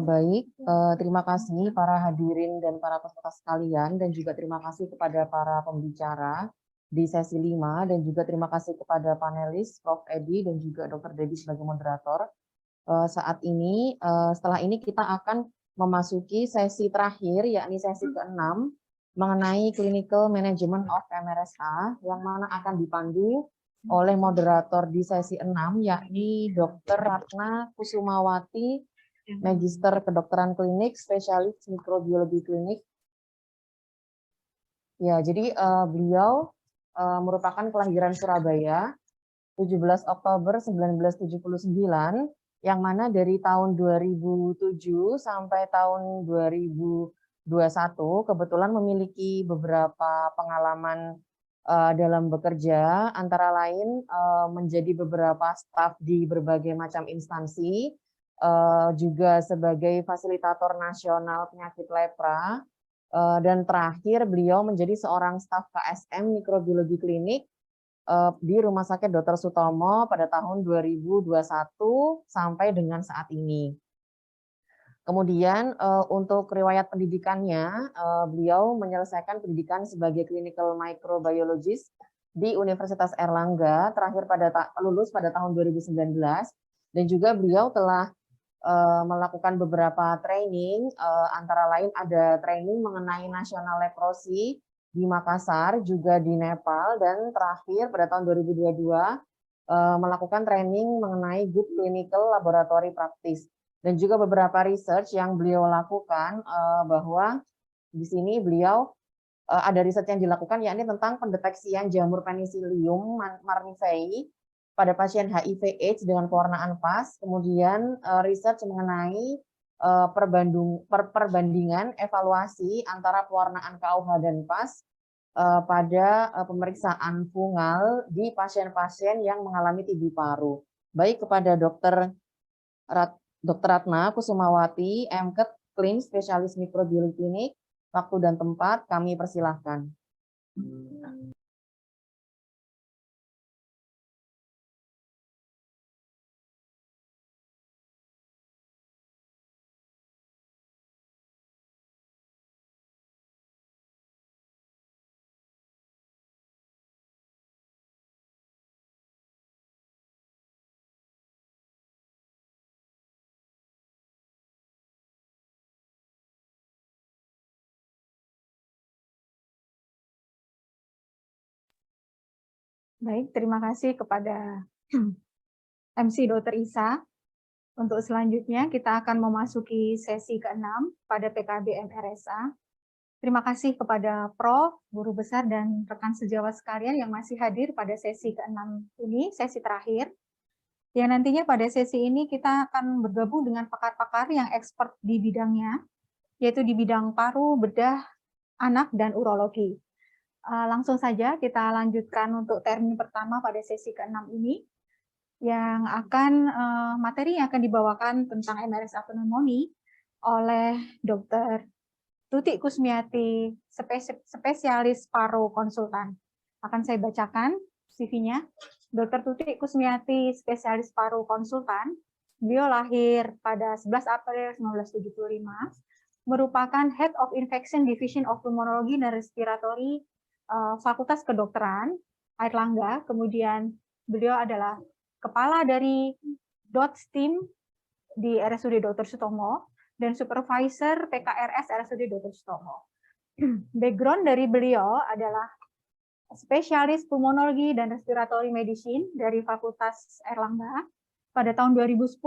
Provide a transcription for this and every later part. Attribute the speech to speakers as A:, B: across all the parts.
A: Baik, terima kasih para hadirin dan para peserta sekalian, dan juga terima kasih kepada para pembicara di sesi 5, dan juga terima kasih kepada panelis Prof. Edi dan juga Dr. Dedi sebagai moderator. Saat ini, setelah ini kita akan memasuki sesi terakhir, yakni sesi ke-6, mengenai Clinical Management of MRSA, yang mana akan dipandu oleh moderator di sesi 6, yakni Dr. Ratna Kusumawati, Magister Kedokteran Klinik, Spesialis Mikrobiologi Klinik. Ya, jadi beliau merupakan kelahiran Surabaya, 17 Oktober 1979, yang mana dari tahun 2007 sampai tahun 2021 kebetulan memiliki beberapa pengalaman dalam bekerja, antara lain menjadi beberapa staf di berbagai macam instansi, juga sebagai fasilitator nasional penyakit lepra, dan terakhir beliau menjadi seorang staf KSM Mikrobiologi Klinik di Rumah Sakit Dr. Sutomo pada tahun 2021 sampai dengan saat ini. Kemudian untuk riwayat pendidikannya, beliau menyelesaikan pendidikan sebagai clinical microbiologist di Universitas Erlangga, terakhir lulus pada tahun 2019, dan juga beliau telah melakukan beberapa training, antara lain ada training mengenai National Leprosy di Makassar, juga di Nepal, dan terakhir pada tahun 2022 melakukan training mengenai Good Clinical Laboratory Practice, dan juga beberapa research yang beliau lakukan, bahwa di sini beliau ada riset yang dilakukan yakni tentang pendeteksian jamur Penicillium marnifei pada pasien HIV/AIDS dengan pewarnaan PAS, kemudian research mengenai perbandingan evaluasi antara pewarnaan KUH dan PAS pada pemeriksaan fungal di pasien-pasien yang mengalami TB paru. Baik, kepada Dr. Ratna Kusumawati, MKet Klin Spesialis Mikrobiologi Klinik, waktu dan tempat kami persilahkan.
B: Baik, terima kasih kepada MC Dr. Isa. Untuk selanjutnya kita akan memasuki sesi ke-6 pada PKB MRSA. Terima kasih kepada Prof, Guru Besar, dan rekan sejawat sekalian yang masih hadir pada sesi ke-6 ini, sesi terakhir. Yang nantinya pada sesi ini kita akan bergabung dengan pakar-pakar yang expert di bidangnya, yaitu di bidang paru, bedah, anak, dan urologi. Langsung saja kita lanjutkan untuk termin pertama pada sesi ke-6 ini, yang materi yang akan dibawakan tentang MRSA pneumonia oleh Dr. Tuti Kusmiati, spesialis paru konsultan. Akan saya bacakan CV-nya. Dr. Tuti Kusmiati, spesialis paru konsultan. Beliau lahir pada 11 April 1975, merupakan Head of Infection Division of Pulmonology dan Respiratory Fakultas Kedokteran Airlangga. Kemudian beliau adalah kepala dari DOTS Team di RSUD Dr. Sutomo dan supervisor PKRS RSUD Dr. Sutomo. Background dari beliau adalah spesialis pulmonologi dan respiratory medicine dari Fakultas Airlangga pada tahun 2010,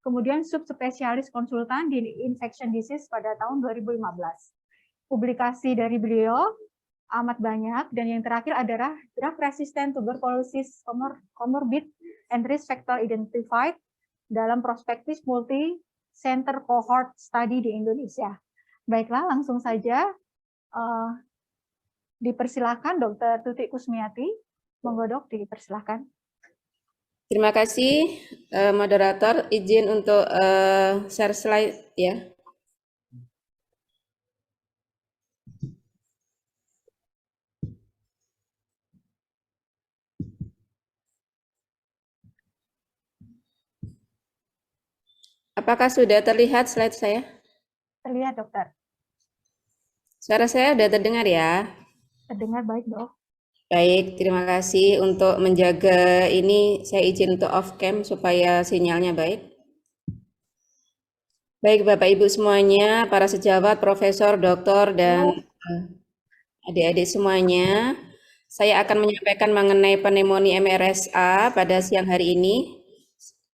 B: kemudian subspesialis konsultan di infection disease pada tahun 2015. Publikasi dari beliau amat banyak, dan yang terakhir adalah drug resistant tuberculosis comorbid and risk factor identified dalam prospektif multi center cohort study di Indonesia. Baiklah, langsung saja dipersilakan Dr. Tuti Kusmiati. Monggo Dok, dipersilakan.
C: Terima kasih moderator, izin untuk share slide ya. Apakah sudah terlihat slide saya?
B: Terlihat, dokter.
C: Suara saya sudah terdengar ya?
B: Terdengar baik, dok.
C: Baik, terima kasih untuk menjaga ini. Saya izin untuk off cam supaya sinyalnya baik. Baik, Bapak Ibu semuanya, para sejawat, profesor, doktor, dan adik-adik semuanya, saya akan menyampaikan mengenai pneumonia MRSA pada siang hari ini.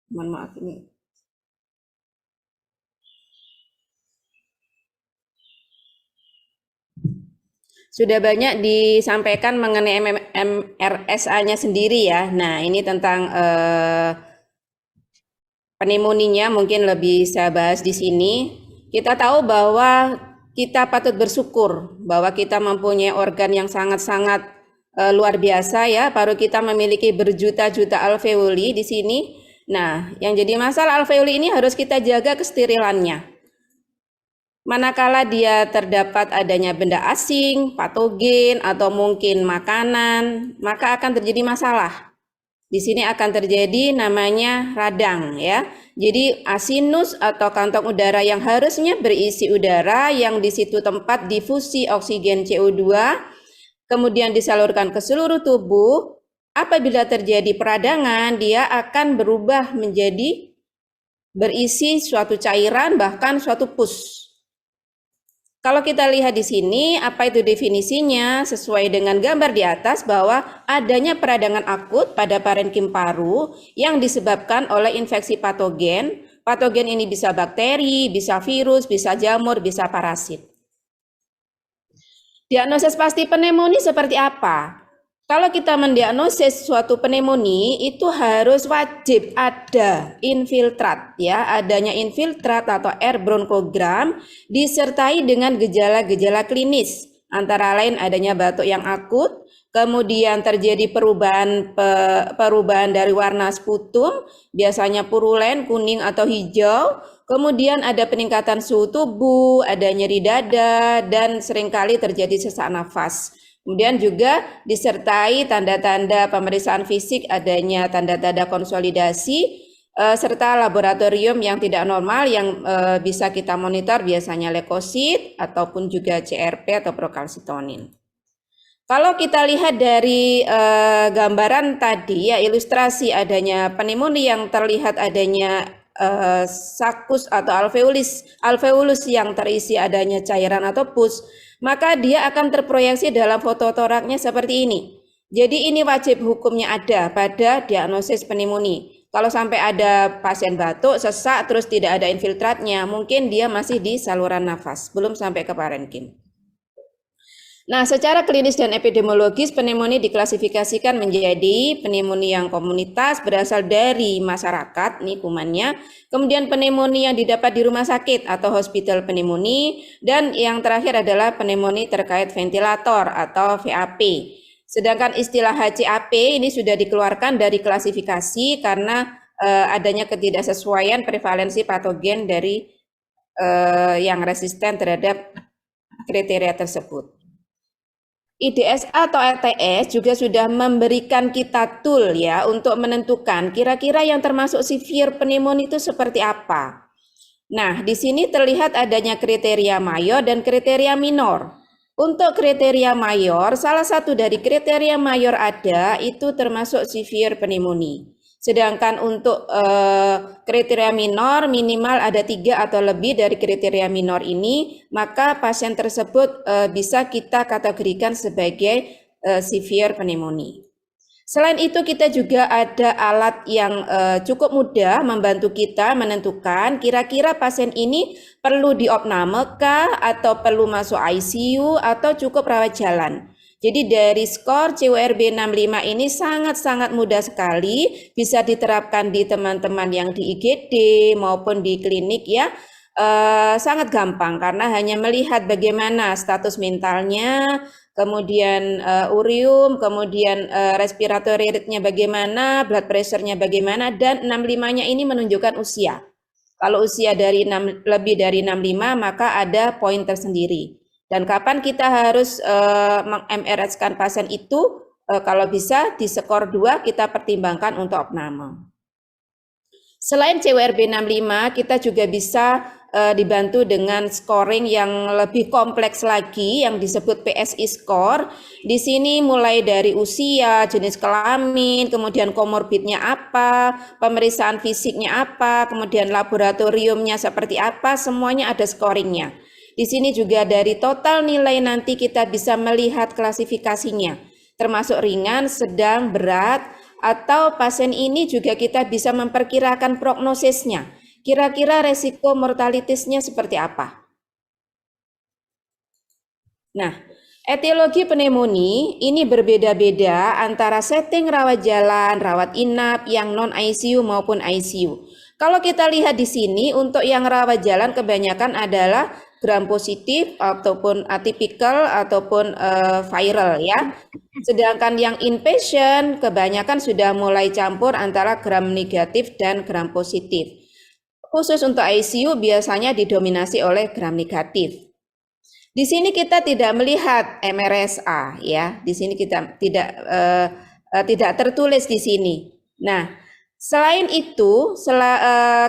C: Mohon maaf ini. Sudah banyak disampaikan mengenai MRSA-nya sendiri ya. Nah, ini tentang pneumonia mungkin lebih saya bahas di sini. Kita tahu bahwa kita patut bersyukur bahwa kita mempunyai organ yang sangat-sangat luar biasa ya. Paru kita memiliki berjuta-juta alveoli di sini. Nah, yang jadi masalah alveoli ini harus kita jaga kesterilannya. Manakala dia terdapat adanya benda asing, patogen, atau mungkin makanan, maka akan terjadi masalah. Di sini akan terjadi namanya radang ya. Jadi asinus atau kantong udara yang harusnya berisi udara yang di situ tempat difusi oksigen CO2, kemudian disalurkan ke seluruh tubuh. Apabila terjadi peradangan, dia akan berubah menjadi berisi suatu cairan, bahkan suatu pus. Kalau kita lihat di sini, apa itu definisinya? Sesuai dengan gambar di atas bahwa adanya peradangan akut pada parenkim paru yang disebabkan oleh infeksi patogen. Patogen ini bisa bakteri, bisa virus, bisa jamur, bisa parasit. Diagnosis pasti pneumonia seperti apa? Kalau kita mendiagnosis suatu pneumonia itu harus wajib ada infiltrat ya, adanya infiltrat atau air bronkogram disertai dengan gejala-gejala klinis, antara lain adanya batuk yang akut, kemudian terjadi perubahan dari warna sputum, biasanya purulen, kuning atau hijau, kemudian ada peningkatan suhu tubuh, ada nyeri dada, dan seringkali terjadi sesak nafas. Kemudian juga disertai tanda-tanda pemeriksaan fisik, adanya tanda-tanda konsolidasi, serta laboratorium yang tidak normal yang bisa kita monitor, biasanya leukosit ataupun juga CRP atau prokalsitonin. Kalau kita lihat dari gambaran tadi ya, ilustrasi adanya pneumonia yang terlihat adanya sakus atau alveolus yang terisi adanya cairan atau pus, maka dia akan terproyeksi dalam foto toraknya seperti ini. Jadi ini wajib hukumnya ada pada diagnosis pneumonia. Kalau sampai ada pasien batuk, sesak, terus tidak ada infiltratnya, mungkin dia masih di saluran nafas, belum sampai ke parenkim. Nah, secara klinis dan epidemiologis, pneumonia diklasifikasikan menjadi pneumonia yang komunitas berasal dari masyarakat, nih kumannya. Kemudian pneumonia yang didapat di rumah sakit atau hospital pneumonia. Dan yang terakhir adalah pneumonia terkait ventilator atau VAP. Sedangkan istilah HCAP ini sudah dikeluarkan dari klasifikasi karena adanya ketidaksesuaian prevalensi patogen dari yang resisten terhadap kriteria tersebut. IDSA atau RTS juga sudah memberikan kita tool ya untuk menentukan kira-kira yang termasuk severe pneumonia itu seperti apa. Nah, di sini terlihat adanya kriteria mayor dan kriteria minor. Untuk kriteria mayor, salah satu dari kriteria mayor ada itu termasuk severe pneumonia. Sedangkan untuk kriteria minor minimal ada 3 atau lebih dari kriteria minor ini, maka pasien tersebut bisa kita kategorikan sebagai severe pneumonia. Selain itu kita juga ada alat yang cukup mudah membantu kita menentukan kira-kira pasien ini perlu diopname kah atau perlu masuk ICU atau cukup rawat jalan. Jadi dari skor CURB 65 ini sangat-sangat mudah sekali, bisa diterapkan di teman-teman yang di IGD maupun di klinik ya, sangat gampang karena hanya melihat bagaimana status mentalnya, kemudian urium, kemudian respiratory rate-nya bagaimana, blood pressure-nya bagaimana, dan 65-nya ini menunjukkan usia. Kalau usia lebih dari 65 maka ada poin tersendiri. Dan kapan kita harus meng-MRS-kan pasien itu, kalau bisa di skor 2 kita pertimbangkan untuk opname. Selain CWRB 65, kita juga bisa dibantu dengan scoring yang lebih kompleks lagi yang disebut PSI score. Di sini mulai dari usia, jenis kelamin, kemudian komorbidnya apa, pemeriksaan fisiknya apa, kemudian laboratoriumnya seperti apa, semuanya ada scoringnya. Di sini juga dari total nilai nanti kita bisa melihat klasifikasinya, termasuk ringan, sedang, berat, atau pasien ini juga kita bisa memperkirakan prognosisnya. Kira-kira resiko mortalitasnya seperti apa? Nah, etiologi pneumonia ini berbeda-beda antara setting rawat jalan, rawat inap yang non ICU maupun ICU. Kalau kita lihat di sini untuk yang rawat jalan kebanyakan adalah gram positif ataupun atypical ataupun viral ya. Sedangkan yang inpatient kebanyakan sudah mulai campur antara gram negatif dan gram positif. Khusus untuk ICU biasanya didominasi oleh gram negatif. Di sini kita tidak melihat MRSA ya. Di sini kita tidak tertulis di sini. Nah, selain itu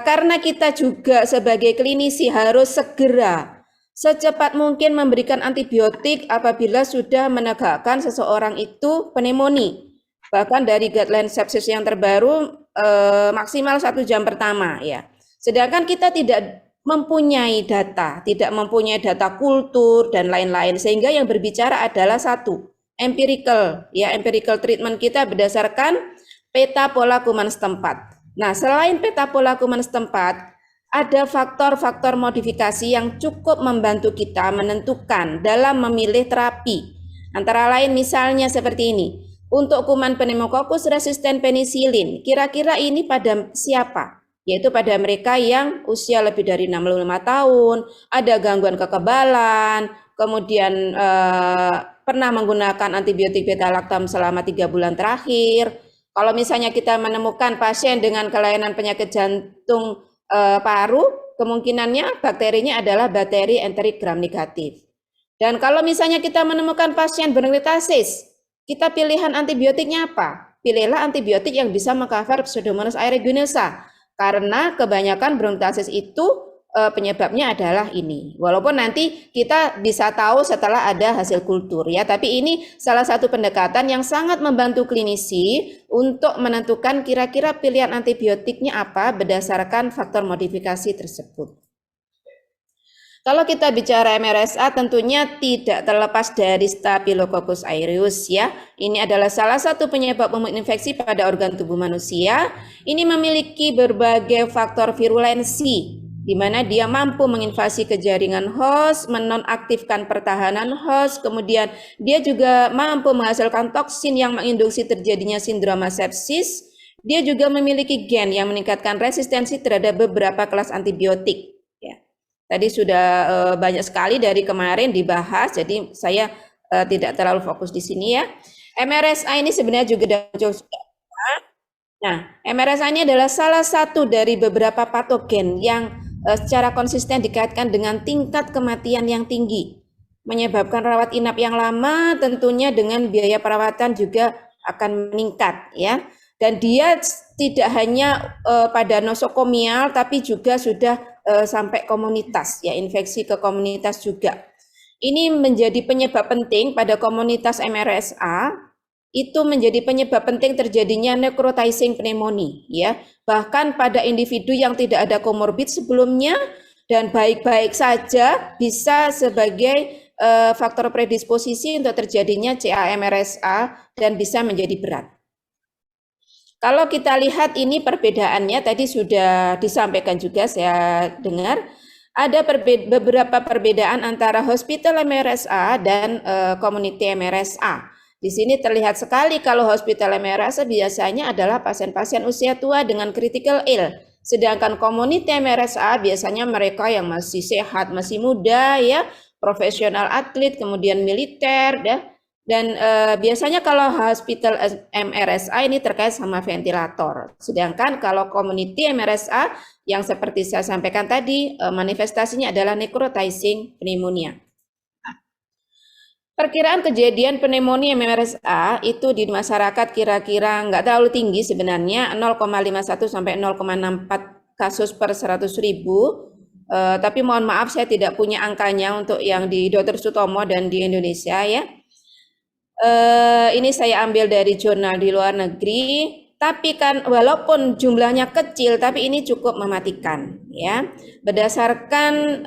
C: karena kita juga sebagai klinisi harus segera secepat mungkin memberikan antibiotik apabila sudah menegakkan seseorang itu pneumonia. Bahkan dari guideline sepsis yang terbaru maksimal 1 jam pertama ya. Sedangkan kita tidak mempunyai data, tidak mempunyai data kultur dan lain-lain, sehingga yang berbicara adalah satu, empirical, ya empirical treatment kita berdasarkan peta pola kuman setempat. Nah, selain peta pola kuman setempat, ada faktor-faktor modifikasi yang cukup membantu kita menentukan dalam memilih terapi. Antara lain misalnya seperti ini, untuk kuman pneumococcus resisten penisilin, kira-kira ini pada siapa? Yaitu pada mereka yang usia lebih dari 65 tahun, ada gangguan kekebalan, kemudian pernah menggunakan antibiotik beta-lactam selama 3 bulan terakhir. Kalau misalnya kita menemukan pasien dengan kelainan penyakit jantung paru, kemungkinannya bakterinya adalah bakteri enterik gram negatif. Dan kalau misalnya kita menemukan pasien bronkiolitis, kita pilihan antibiotiknya apa? Pilihlah antibiotik yang bisa mengcover Pseudomonas aeruginosa. Karena kebanyakan bronkiolitis itu penyebabnya adalah ini. Walaupun nanti kita bisa tahu setelah ada hasil kultur ya, tapi ini salah satu pendekatan yang sangat membantu klinisi untuk menentukan kira-kira pilihan antibiotiknya apa berdasarkan faktor modifikasi tersebut. Kalau kita bicara MRSA tentunya tidak terlepas dari Staphylococcus aureus ya. Ini adalah salah satu penyebab umum infeksi pada organ tubuh manusia. Ini memiliki berbagai faktor virulensi di mana dia mampu menginvasi ke jaringan host, menonaktifkan pertahanan host, kemudian dia juga mampu menghasilkan toksin yang menginduksi terjadinya sindrom sepsis. Dia juga memiliki gen yang meningkatkan resistensi terhadap beberapa kelas antibiotik. Tadi sudah banyak sekali dari kemarin dibahas, jadi saya tidak terlalu fokus di sini ya. MRSA ini sebenarnya juga nah, MRSA ini adalah salah satu dari beberapa patogen yang secara konsisten dikaitkan dengan tingkat kematian yang tinggi, menyebabkan rawat inap yang lama, tentunya dengan biaya perawatan juga akan meningkat ya. Dan dia tidak hanya pada nosokomial, tapi juga sudah sampai komunitas ya, infeksi ke komunitas juga. Ini menjadi penyebab penting pada komunitas MRSA, itu menjadi penyebab penting terjadinya necrotizing pneumonia ya. Bahkan pada individu yang tidak ada komorbid sebelumnya dan baik-baik saja bisa sebagai faktor predisposisi untuk terjadinya CA-MRSA dan bisa menjadi berat. Kalau kita lihat ini perbedaannya tadi sudah disampaikan juga saya dengar ada beberapa perbedaan antara hospital MRSA dan community MRSA. Di sini terlihat sekali kalau hospital MRSA biasanya adalah pasien-pasien usia tua dengan critical ill. Sedangkan community MRSA biasanya mereka yang masih sehat, masih muda ya, profesional atlet, kemudian militer ya. Dan biasanya kalau hospital MRSA ini terkait sama ventilator. Sedangkan kalau community MRSA yang seperti saya sampaikan tadi manifestasinya adalah necrotizing pneumonia. Perkiraan kejadian pneumonia MRSA itu di masyarakat kira-kira nggak terlalu tinggi sebenarnya, 0,51 sampai 0,64 kasus per 100.000. Tapi mohon maaf saya tidak punya angkanya untuk yang di Dr. Sutomo dan di Indonesia ya. Ini saya ambil dari jurnal di luar negeri, tapi kan walaupun jumlahnya kecil, tapi ini cukup mematikan ya. Berdasarkan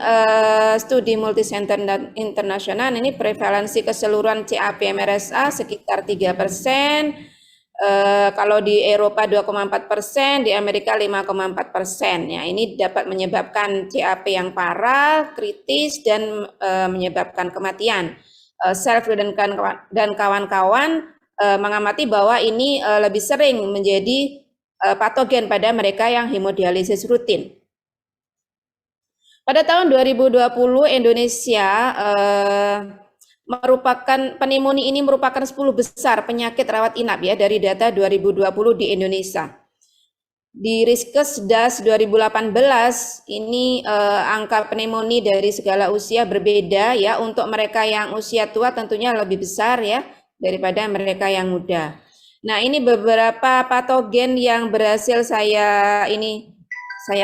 C: studi multicenter internasional, ini prevalensi keseluruhan CAP MRSA sekitar 3%. Kalau di Eropa 2,4%, di Amerika 5,4%. Ya, ini dapat menyebabkan CAP yang parah, kritis, dan menyebabkan kematian. Self dan kawan-kawan mengamati bahwa ini lebih sering menjadi patogen pada mereka yang hemodialisis rutin. Pada tahun 2020 Indonesia merupakan pneumonia ini merupakan 10 besar penyakit rawat inap ya dari data 2020 di Indonesia. Di Riskesdas 2018 ini angka pneumonia dari segala usia berbeda ya. Untuk mereka yang usia tua tentunya lebih besar ya daripada mereka yang muda. Nah, ini beberapa patogen yang berhasil saya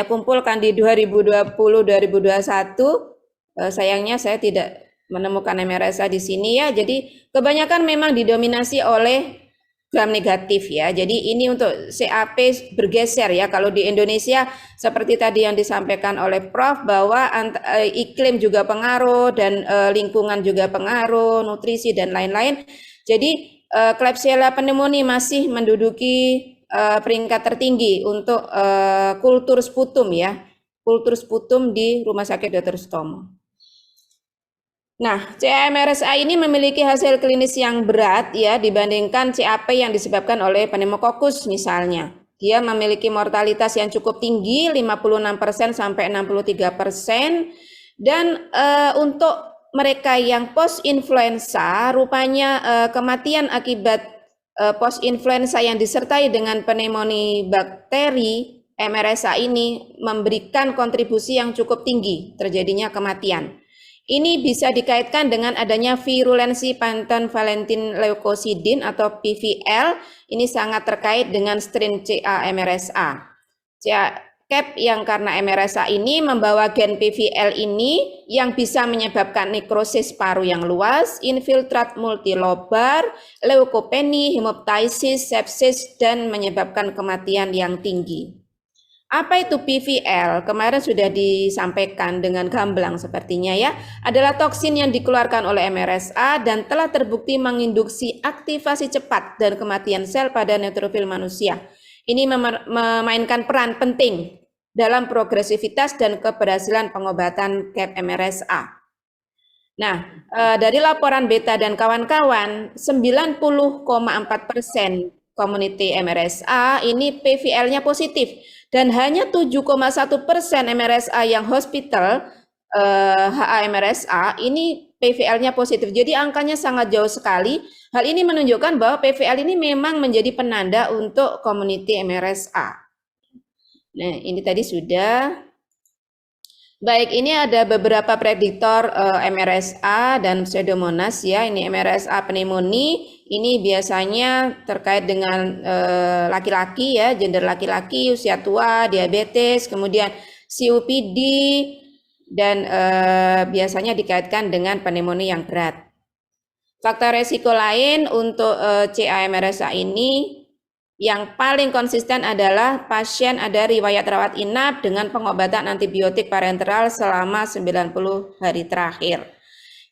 C: kumpulkan di 2020-2021. Sayangnya saya tidak menemukan MRSA di sini ya. Jadi kebanyakan memang didominasi oleh gram negatif ya. Jadi ini untuk CAP bergeser ya. Kalau di Indonesia seperti tadi yang disampaikan oleh Prof bahwa iklim juga pengaruh dan lingkungan juga pengaruh, nutrisi dan lain-lain. Jadi Klebsiella pneumoniae masih menduduki peringkat tertinggi untuk kultur sputum ya. Kultur sputum di Rumah Sakit Dr. Sutomo. Nah, CA-MRSA ini memiliki hasil klinis yang berat ya dibandingkan CAP yang disebabkan oleh pneumococcus misalnya. Dia memiliki mortalitas yang cukup tinggi, 56% sampai 63%. Dan untuk mereka yang post influenza, rupanya kematian akibat post influenza yang disertai dengan pneumonia bakteri MRSA ini memberikan kontribusi yang cukup tinggi terjadinya kematian. Ini bisa dikaitkan dengan adanya virulensi pentavalent leukosidin atau PVL. Ini sangat terkait dengan strain CA-MRSA. CAP yang karena MRSA ini membawa gen PVL ini yang bisa menyebabkan nekrosis paru yang luas, infiltrat multilobar, leukopenia, hemoptysis, sepsis, dan menyebabkan kematian yang tinggi. Apa itu PVL? Kemarin sudah disampaikan dengan gamblang sepertinya ya. Adalah toksin yang dikeluarkan oleh MRSA dan telah terbukti menginduksi aktivasi cepat dan kematian sel pada neutrofil manusia. Ini memainkan peran penting dalam progresivitas dan keberhasilan pengobatan CAP MRSA. Nah, dari laporan Beta dan kawan-kawan, 90,4% community MRSA ini PVL-nya positif. Dan hanya 7,1% MRSA yang hospital HA-MRSA ini PVL-nya positif. Jadi angkanya sangat jauh sekali. Hal ini menunjukkan bahwa PVL ini memang menjadi penanda untuk community MRSA. Nah, ini tadi sudah. Baik, ini ada beberapa prediktor MRSA dan Pseudomonas ya. Ini MRSA pneumonia. Ini biasanya terkait dengan laki-laki ya, gender laki-laki, usia tua, diabetes, kemudian COPD, dan biasanya dikaitkan dengan pneumonia yang berat. Faktor resiko lain untuk CA-MRSA ini yang paling konsisten adalah pasien ada riwayat rawat inap dengan pengobatan antibiotik parenteral selama 90 hari terakhir.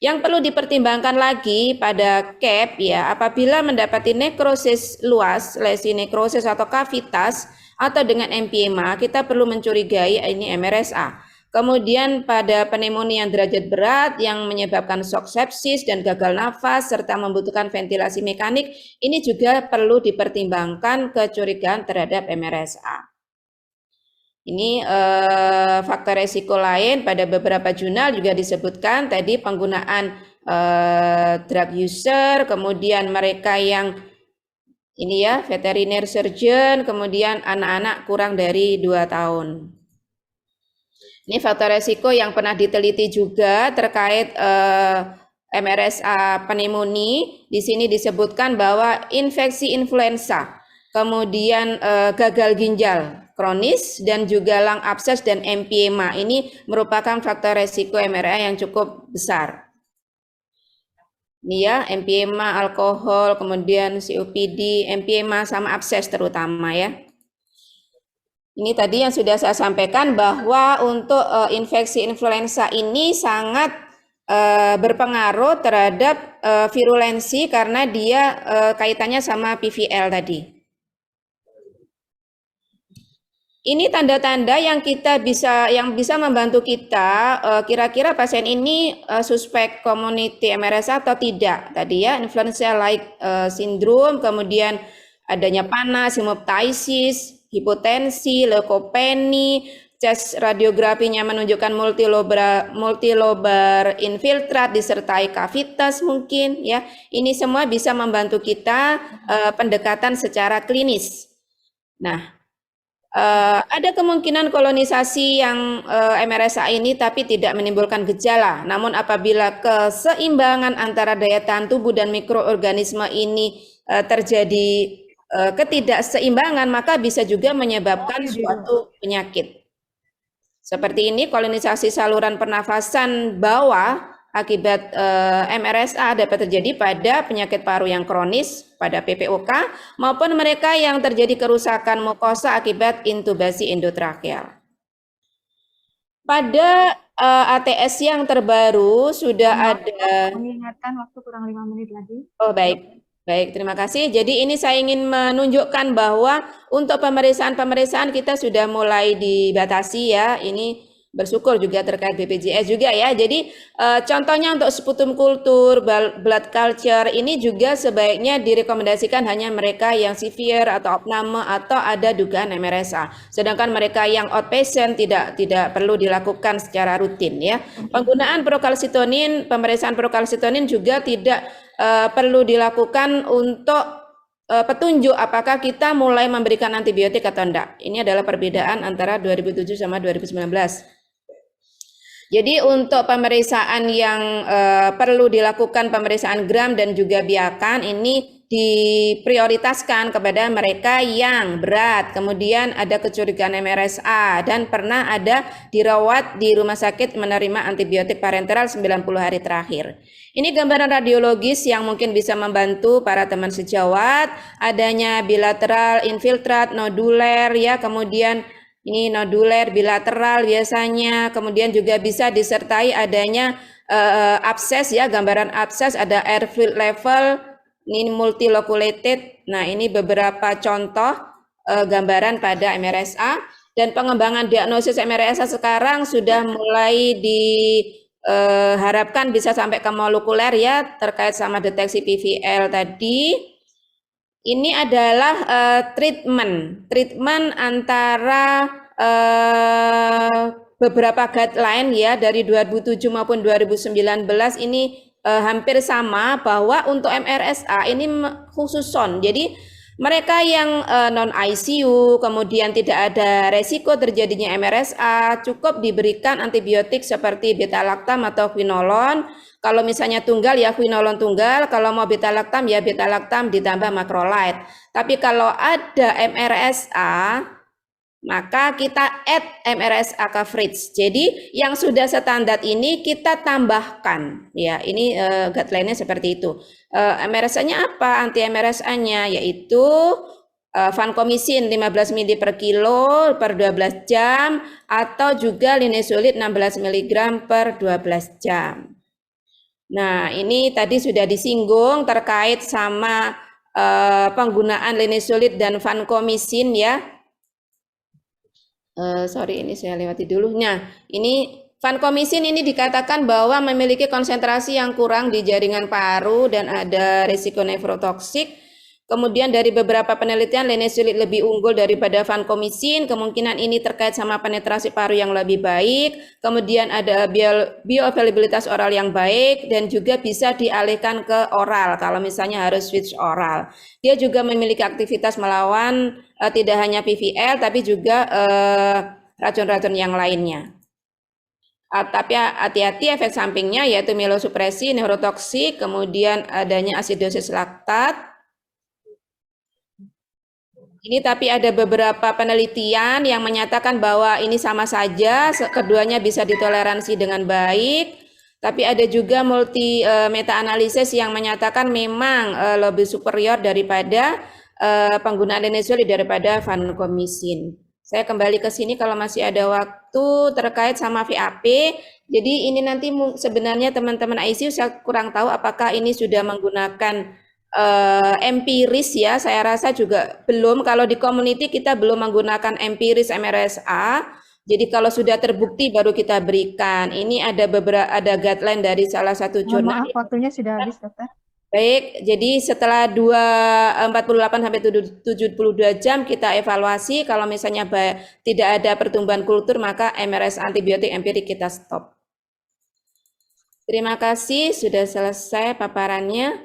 C: Yang perlu dipertimbangkan lagi pada CAP ya, apabila mendapati nekrosis luas, lesi nekrosis atau kavitas atau dengan emphysema, kita perlu mencurigai ini MRSA. Kemudian pada pneumonia yang derajat berat yang menyebabkan shock sepsis dan gagal nafas serta membutuhkan ventilasi mekanik, ini juga perlu dipertimbangkan kecurigaan terhadap MRSA. Ini faktor resiko lain pada beberapa jurnal juga disebutkan tadi penggunaan drug user, kemudian mereka yang ini ya veterinary surgeon, kemudian anak-anak kurang dari 2 tahun. Ini faktor resiko yang pernah diteliti juga terkait MRSA pneumonia, di sini disebutkan bahwa infeksi influenza, kemudian gagal ginjal kronis, dan juga lung abscess dan emphysema ini merupakan faktor resiko MRSA yang cukup besar. Ini ya, emphysema, alkohol, kemudian COPD, emphysema sama abses terutama ya. Ini tadi yang sudah saya sampaikan bahwa untuk infeksi influenza ini sangat berpengaruh terhadap virulensi karena dia kaitannya sama PVL tadi. Ini tanda-tanda yang bisa membantu kita kira-kira pasien ini suspek community MRSA atau tidak. Tadi ya, influenza like syndrome, kemudian adanya panas, hemoptysis, hipotensi, leukopenia, tes radiografinya menunjukkan multilobar infiltrat disertai kavitas mungkin ya. Ini semua bisa membantu kita pendekatan secara klinis. Nah, ada kemungkinan kolonisasi yang MRSA ini tapi tidak menimbulkan gejala. Namun apabila keseimbangan antara daya tahan tubuh dan mikroorganisme ini terjadi ketidakseimbangan, maka bisa juga menyebabkan suatu penyakit. Seperti ini, kolonisasi saluran pernafasan bawah akibat MRSA dapat terjadi pada penyakit paru yang kronis, pada PPOK, maupun mereka yang terjadi kerusakan mukosa akibat intubasi endotrakeal. Pada ATS yang terbaru sudah ada...
B: Mengingatkan waktu kurang 5 menit lagi.
C: Oh baik. Baik, terima kasih. Jadi ini saya ingin menunjukkan bahwa untuk pemeriksaan kita sudah mulai dibatasi ya. Ini bersyukur juga terkait BPJS juga ya. Jadi contohnya untuk sputum kultur, blood culture ini juga sebaiknya direkomendasikan hanya mereka yang severe atau opname atau ada dugaan MRSA. Sedangkan mereka yang outpatient tidak perlu dilakukan secara rutin ya. Penggunaan prokalsitonin, pemeriksaan prokalsitonin juga tidak perlu dilakukan untuk petunjuk apakah kita mulai memberikan antibiotik atau enggak. Ini adalah perbedaan antara 2007 sama 2019. Jadi untuk pemeriksaan yang perlu dilakukan pemeriksaan gram dan juga biakan ini diprioritaskan kepada mereka yang berat, kemudian ada kecurigaan MRSA dan pernah ada dirawat di rumah sakit menerima antibiotik parenteral 90 hari terakhir. Ini gambaran radiologis yang mungkin bisa membantu para teman sejawat, adanya bilateral infiltrat noduler ya, kemudian ini noduler bilateral biasanya, kemudian juga bisa disertai adanya abses ya, gambaran abses, ada airfield level, ini multiloculated. Nah, ini beberapa contoh gambaran pada MRSA, dan pengembangan diagnosis MRSA sekarang sudah mulai diharapkan bisa sampai ke molekuler ya, terkait sama deteksi PVL tadi. Ini adalah treatment antara beberapa guideline ya dari 2007 maupun 2019 ini hampir sama, bahwa untuk MRSA ini khusus SON. Jadi mereka yang non ICU kemudian tidak ada resiko terjadinya MRSA cukup diberikan antibiotik seperti beta-lactam atau quinolone. Kalau misalnya tunggal ya quinolone tunggal, kalau mau beta-lactam ya beta-lactam ditambah macrolide. Tapi kalau ada MRSA maka kita add MRSA coverage. Jadi yang sudah standar ini kita tambahkan ya. Ini guideline-nya seperti itu. MRSA-nya apa? Anti MRSA-nya yaitu vancomycin 15 mg per kilo per 12 jam atau juga linezolid 16 mg per 12 jam. Nah, ini tadi sudah disinggung terkait sama penggunaan linezolid dan vancomycin ya. Sorry, ini saya lewati dulu. Nah, ini vancomycin ini dikatakan bahwa memiliki konsentrasi yang kurang di jaringan paru dan ada risiko nefrotoksik. Kemudian dari beberapa penelitian linezolid lebih unggul daripada vancomycin. Kemungkinan ini terkait sama penetrasi paru yang lebih baik. Kemudian ada bioavailabilitas oral yang baik dan juga bisa dialihkan ke oral kalau misalnya harus switch oral. Dia juga memiliki aktivitas melawan tidak hanya PVL tapi juga racun-racun yang lainnya. Tapi hati-hati efek sampingnya yaitu mielosupresi, neurotoksik, kemudian adanya asidosis laktat. Ini tapi ada beberapa penelitian yang menyatakan bahwa ini sama saja, keduanya bisa ditoleransi dengan baik. Tapi ada juga meta analisis yang menyatakan memang lebih superior daripada penggunaan linezolid daripada vancomycin. Saya kembali ke sini kalau masih ada waktu terkait sama VAP. Jadi ini nanti sebenarnya teman-teman ICU saya kurang tahu apakah ini sudah menggunakan empiris ya. Saya rasa juga belum. Kalau di community kita belum menggunakan empiris MRSA. Jadi kalau sudah terbukti baru kita berikan. Ini ada guideline dari salah satu jurnal.
B: Maaf, waktunya sudah habis, dokter.
C: Baik, jadi setelah 48 sampai 72 jam kita evaluasi, kalau misalnya tidak ada pertumbuhan kultur maka MRS antibiotik empirik kita stop. Terima kasih, sudah selesai paparannya.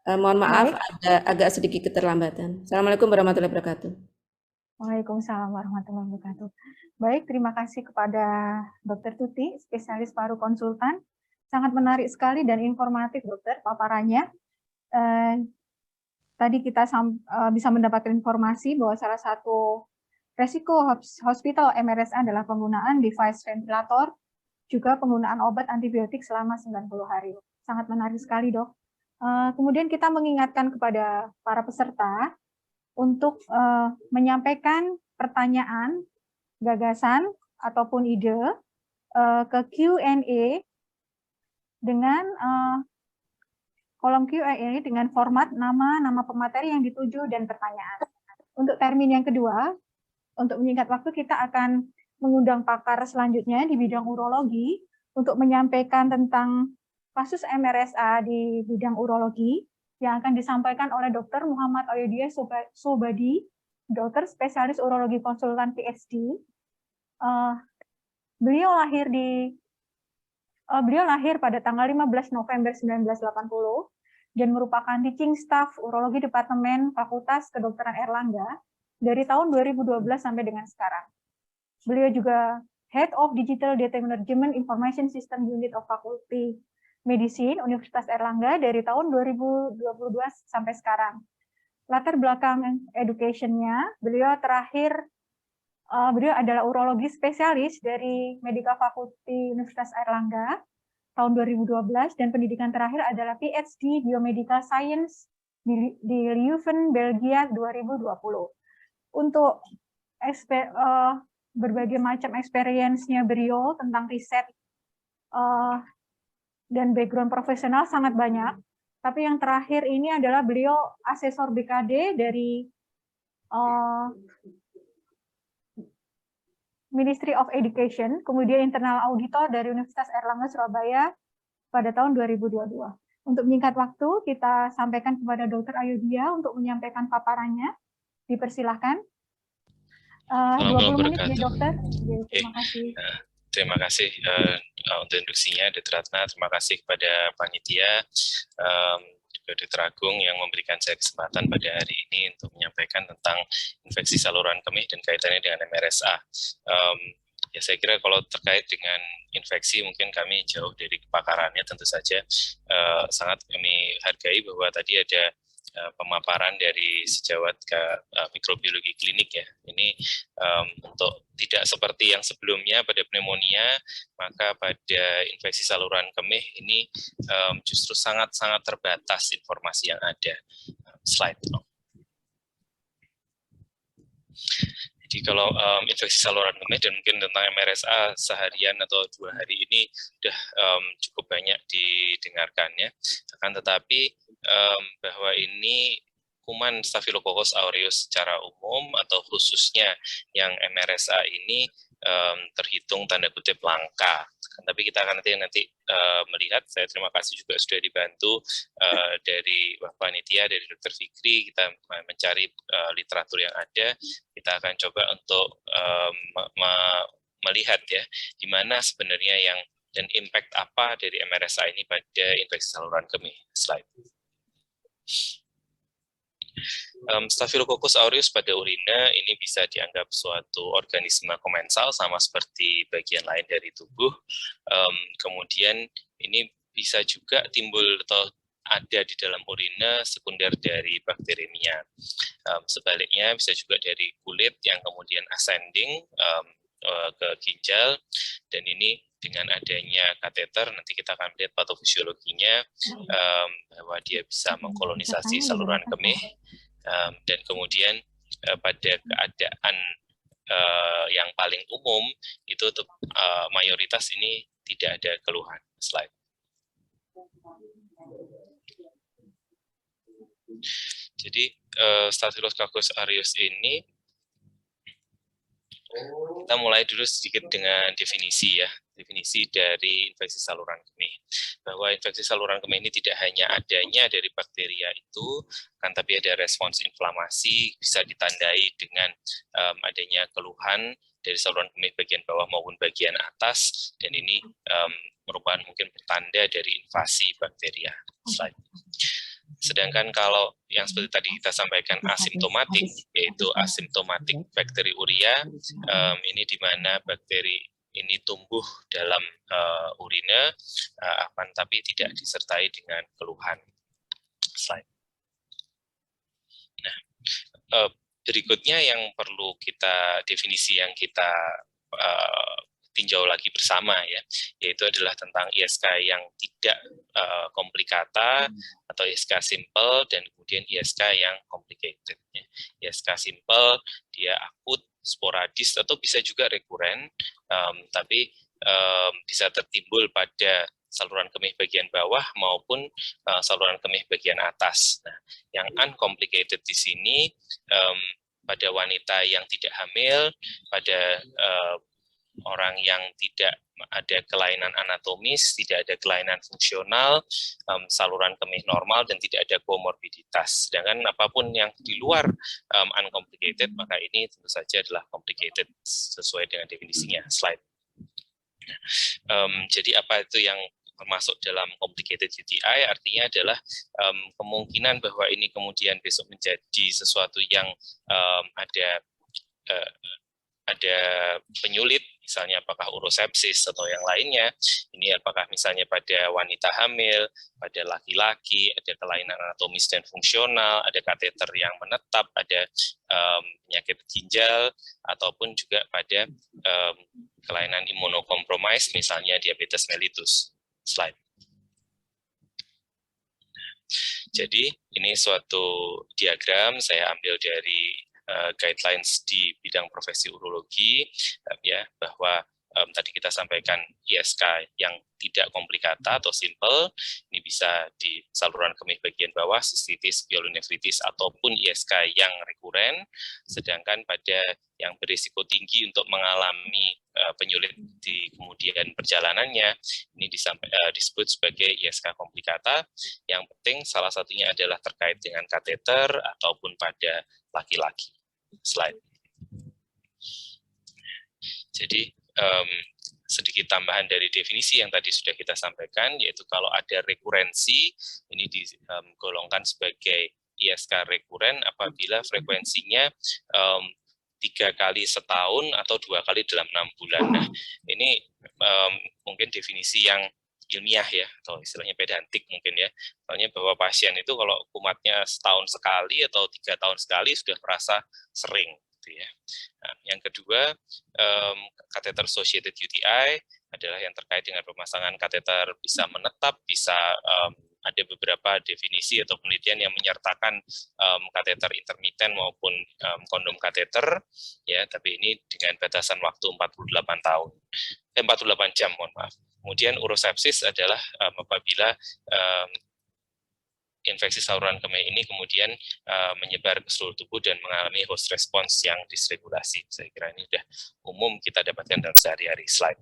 C: Mohon maaf ada agak sedikit keterlambatan. Assalamualaikum warahmatullahi wabarakatuh.
B: Waalaikumsalam warahmatullahi wabarakatuh. Baik, terima kasih kepada Dr. Tuti, spesialis paru konsultan. Sangat menarik sekali dan informatif, dokter, paparannya. Tadi kita bisa mendapatkan informasi bahwa salah satu resiko hospital MRSA adalah penggunaan device ventilator, juga penggunaan obat antibiotik selama 90 hari. Sangat menarik sekali, dok. Kemudian kita mengingatkan kepada para peserta untuk menyampaikan pertanyaan, gagasan, ataupun ide ke Q&A dengan kolom Q&A dengan format nama pemateri yang dituju dan pertanyaan. Untuk termin yang kedua, untuk menyingkat waktu kita akan mengundang pakar selanjutnya di bidang urologi untuk menyampaikan tentang kasus MRSA di bidang urologi yang akan disampaikan oleh Dr. Muhammad Oyodiyah Sobadi, dokter spesialis urologi konsultan PhD. Beliau lahir pada tanggal 15 November 1980 dan merupakan teaching staff urologi Departemen Fakultas Kedokteran Erlangga dari tahun 2012 sampai dengan sekarang. Beliau juga Head of Digital Data Management Information System Unit of Faculty Medicine Universitas Erlangga dari tahun 2022 sampai sekarang. Latar belakang education-nya, beliau adalah urologi spesialis dari Medical Faculty Universitas Erlangga tahun 2012 dan pendidikan terakhir adalah PhD Biomedical Science di Leuven, Belgia 2020. Untuk berbagai macam experience-nya beliau tentang riset dan background profesional sangat banyak. Tapi yang terakhir ini adalah beliau asesor BKD dari Ministry of Education, kemudian internal auditor dari Universitas Erlangga Surabaya pada tahun 2022. Untuk menyingkat waktu, kita sampaikan kepada Dr. Ayodiyah untuk menyampaikan paparannya. Dipersilahkan. 20 menit ya, dokter. Terima kasih.
D: Terima kasih untuk induksinya, Dr. Ratna. Terima kasih kepada panitia, juga Dr. Agung yang memberikan saya kesempatan pada hari ini untuk menyampaikan tentang infeksi saluran kemih dan kaitannya dengan MRSA. Ya saya kira kalau terkait dengan infeksi mungkin kami jauh dari kepakarannya, tentu saja sangat kami hargai bahwa tadi ada pemaparan dari sejawat mikrobiologi klinik ya. Ini untuk tidak seperti yang sebelumnya pada pneumonia, maka pada infeksi saluran kemih ini justru sangat-sangat terbatas informasi yang ada. Slide. Jadi kalau infeksi saluran kemih dan mungkin tentang MRSA seharian atau 2 hari ini sudah cukup banyak didengarkannya, akan tetapi bahwa ini kuman Staphylococcus aureus secara umum atau khususnya yang MRSA ini terhitung tanda kutip langka. Tapi kita akan nanti melihat. Saya terima kasih juga sudah dibantu dari panitia, dari Dr. Fikri. Kita mencari literatur yang ada. Kita akan coba untuk melihat ya di mana sebenarnya yang dan impact apa dari MRSA ini pada infeksi saluran kemih. Slide. Staphylococcus aureus pada urina ini bisa dianggap suatu organisme komensal sama seperti bagian lain dari tubuh. Kemudian ini bisa juga timbul atau ada di dalam urina sekunder dari bakteremia. Sebaliknya bisa juga dari kulit yang kemudian ascending ke ginjal, dan ini dengan adanya kateter nanti kita akan melihat patofisiologinya bahwa dia bisa mengkolonisasi saluran kemih, dan kemudian pada keadaan yang paling umum itu mayoritas ini tidak ada keluhan. Slide. Jadi Staphylococcus aureus ini kita mulai dulu sedikit dengan definisi ya, definisi dari infeksi saluran kemih. Bahwa infeksi saluran kemih ini tidak hanya adanya dari bakteria itu, kan tapi ada respons inflamasi, bisa ditandai dengan adanya keluhan dari saluran kemih bagian bawah maupun bagian atas, dan ini merupakan mungkin pertanda dari invasi bakteria. Slide. Sedangkan kalau yang seperti tadi kita sampaikan asimptomatik, yaitu asimptomatik bakteriuria, ini di mana bakteri ini tumbuh dalam urina, akan tapi tidak disertai dengan keluhan. Slide. Nah, berikutnya yang perlu kita definisi yang kita tinjau lagi bersama ya, yaitu adalah tentang ISK yang tidak komplikata atau ISK simple, dan kemudian ISK yang complicated. ISK simple dia akut, sporadis, atau bisa juga rekuren, tapi bisa tertimbul pada saluran kemih bagian bawah maupun saluran kemih bagian atas. Nah, yang uncomplicated di sini pada wanita yang tidak hamil, pada orang yang tidak ada kelainan anatomis, tidak ada kelainan fungsional, saluran kemih normal, dan tidak ada komorbiditas. Sedangkan apapun yang di luar uncomplicated, maka ini tentu saja adalah complicated sesuai dengan definisinya. Slide. Jadi apa itu yang termasuk dalam complicated UTI? Artinya adalah kemungkinan bahwa ini kemudian besok menjadi sesuatu yang ada penyulit, misalnya apakah urosepsis atau yang lainnya. Ini apakah misalnya pada wanita hamil, pada laki-laki, ada kelainan anatomis dan fungsional, ada kateter yang menetap, ada penyakit ginjal, ataupun juga pada kelainan imunokompromis, misalnya diabetes mellitus. Slide. Jadi ini suatu diagram saya ambil dari guidelines di bidang profesi urologi, ya, bahwa tadi kita sampaikan ISK yang tidak komplikata atau simple, ini bisa di saluran kemih bagian bawah, cystitis, pyelonefritis, ataupun ISK yang rekuren, sedangkan pada yang berisiko tinggi untuk mengalami penyulit di kemudian perjalanannya, ini disebut sebagai ISK komplikata. Yang penting salah satunya adalah terkait dengan kateter ataupun pada laki-laki. Slide. Jadi sedikit tambahan dari definisi yang tadi sudah kita sampaikan, yaitu kalau ada rekurensi, ini digolongkan sebagai ISK rekuren apabila frekuensinya 3 kali setahun atau 2 kali dalam 6 bulan. Nah, ini mungkin definisi yang ilmiah ya, atau istilahnya pedantik mungkin ya. Soalnya bahwa pasien itu kalau kumatnya setahun sekali atau 3 tahun sekali sudah merasa sering. Gitu ya. Nah, yang kedua, catheter associated UTI adalah yang terkait dengan pemasangan kateter bisa menetap, bisa ada beberapa definisi atau penelitian yang menyertakan kateter intermiten maupun kondom kateter, ya, tapi ini dengan batasan waktu 48 jam, mohon maaf. Kemudian urosepsis adalah apabila infeksi saluran kemih ini kemudian menyebar ke seluruh tubuh dan mengalami host response yang dysregulasi. Saya kira ini sudah umum kita dapatkan dalam sehari-hari. Slide.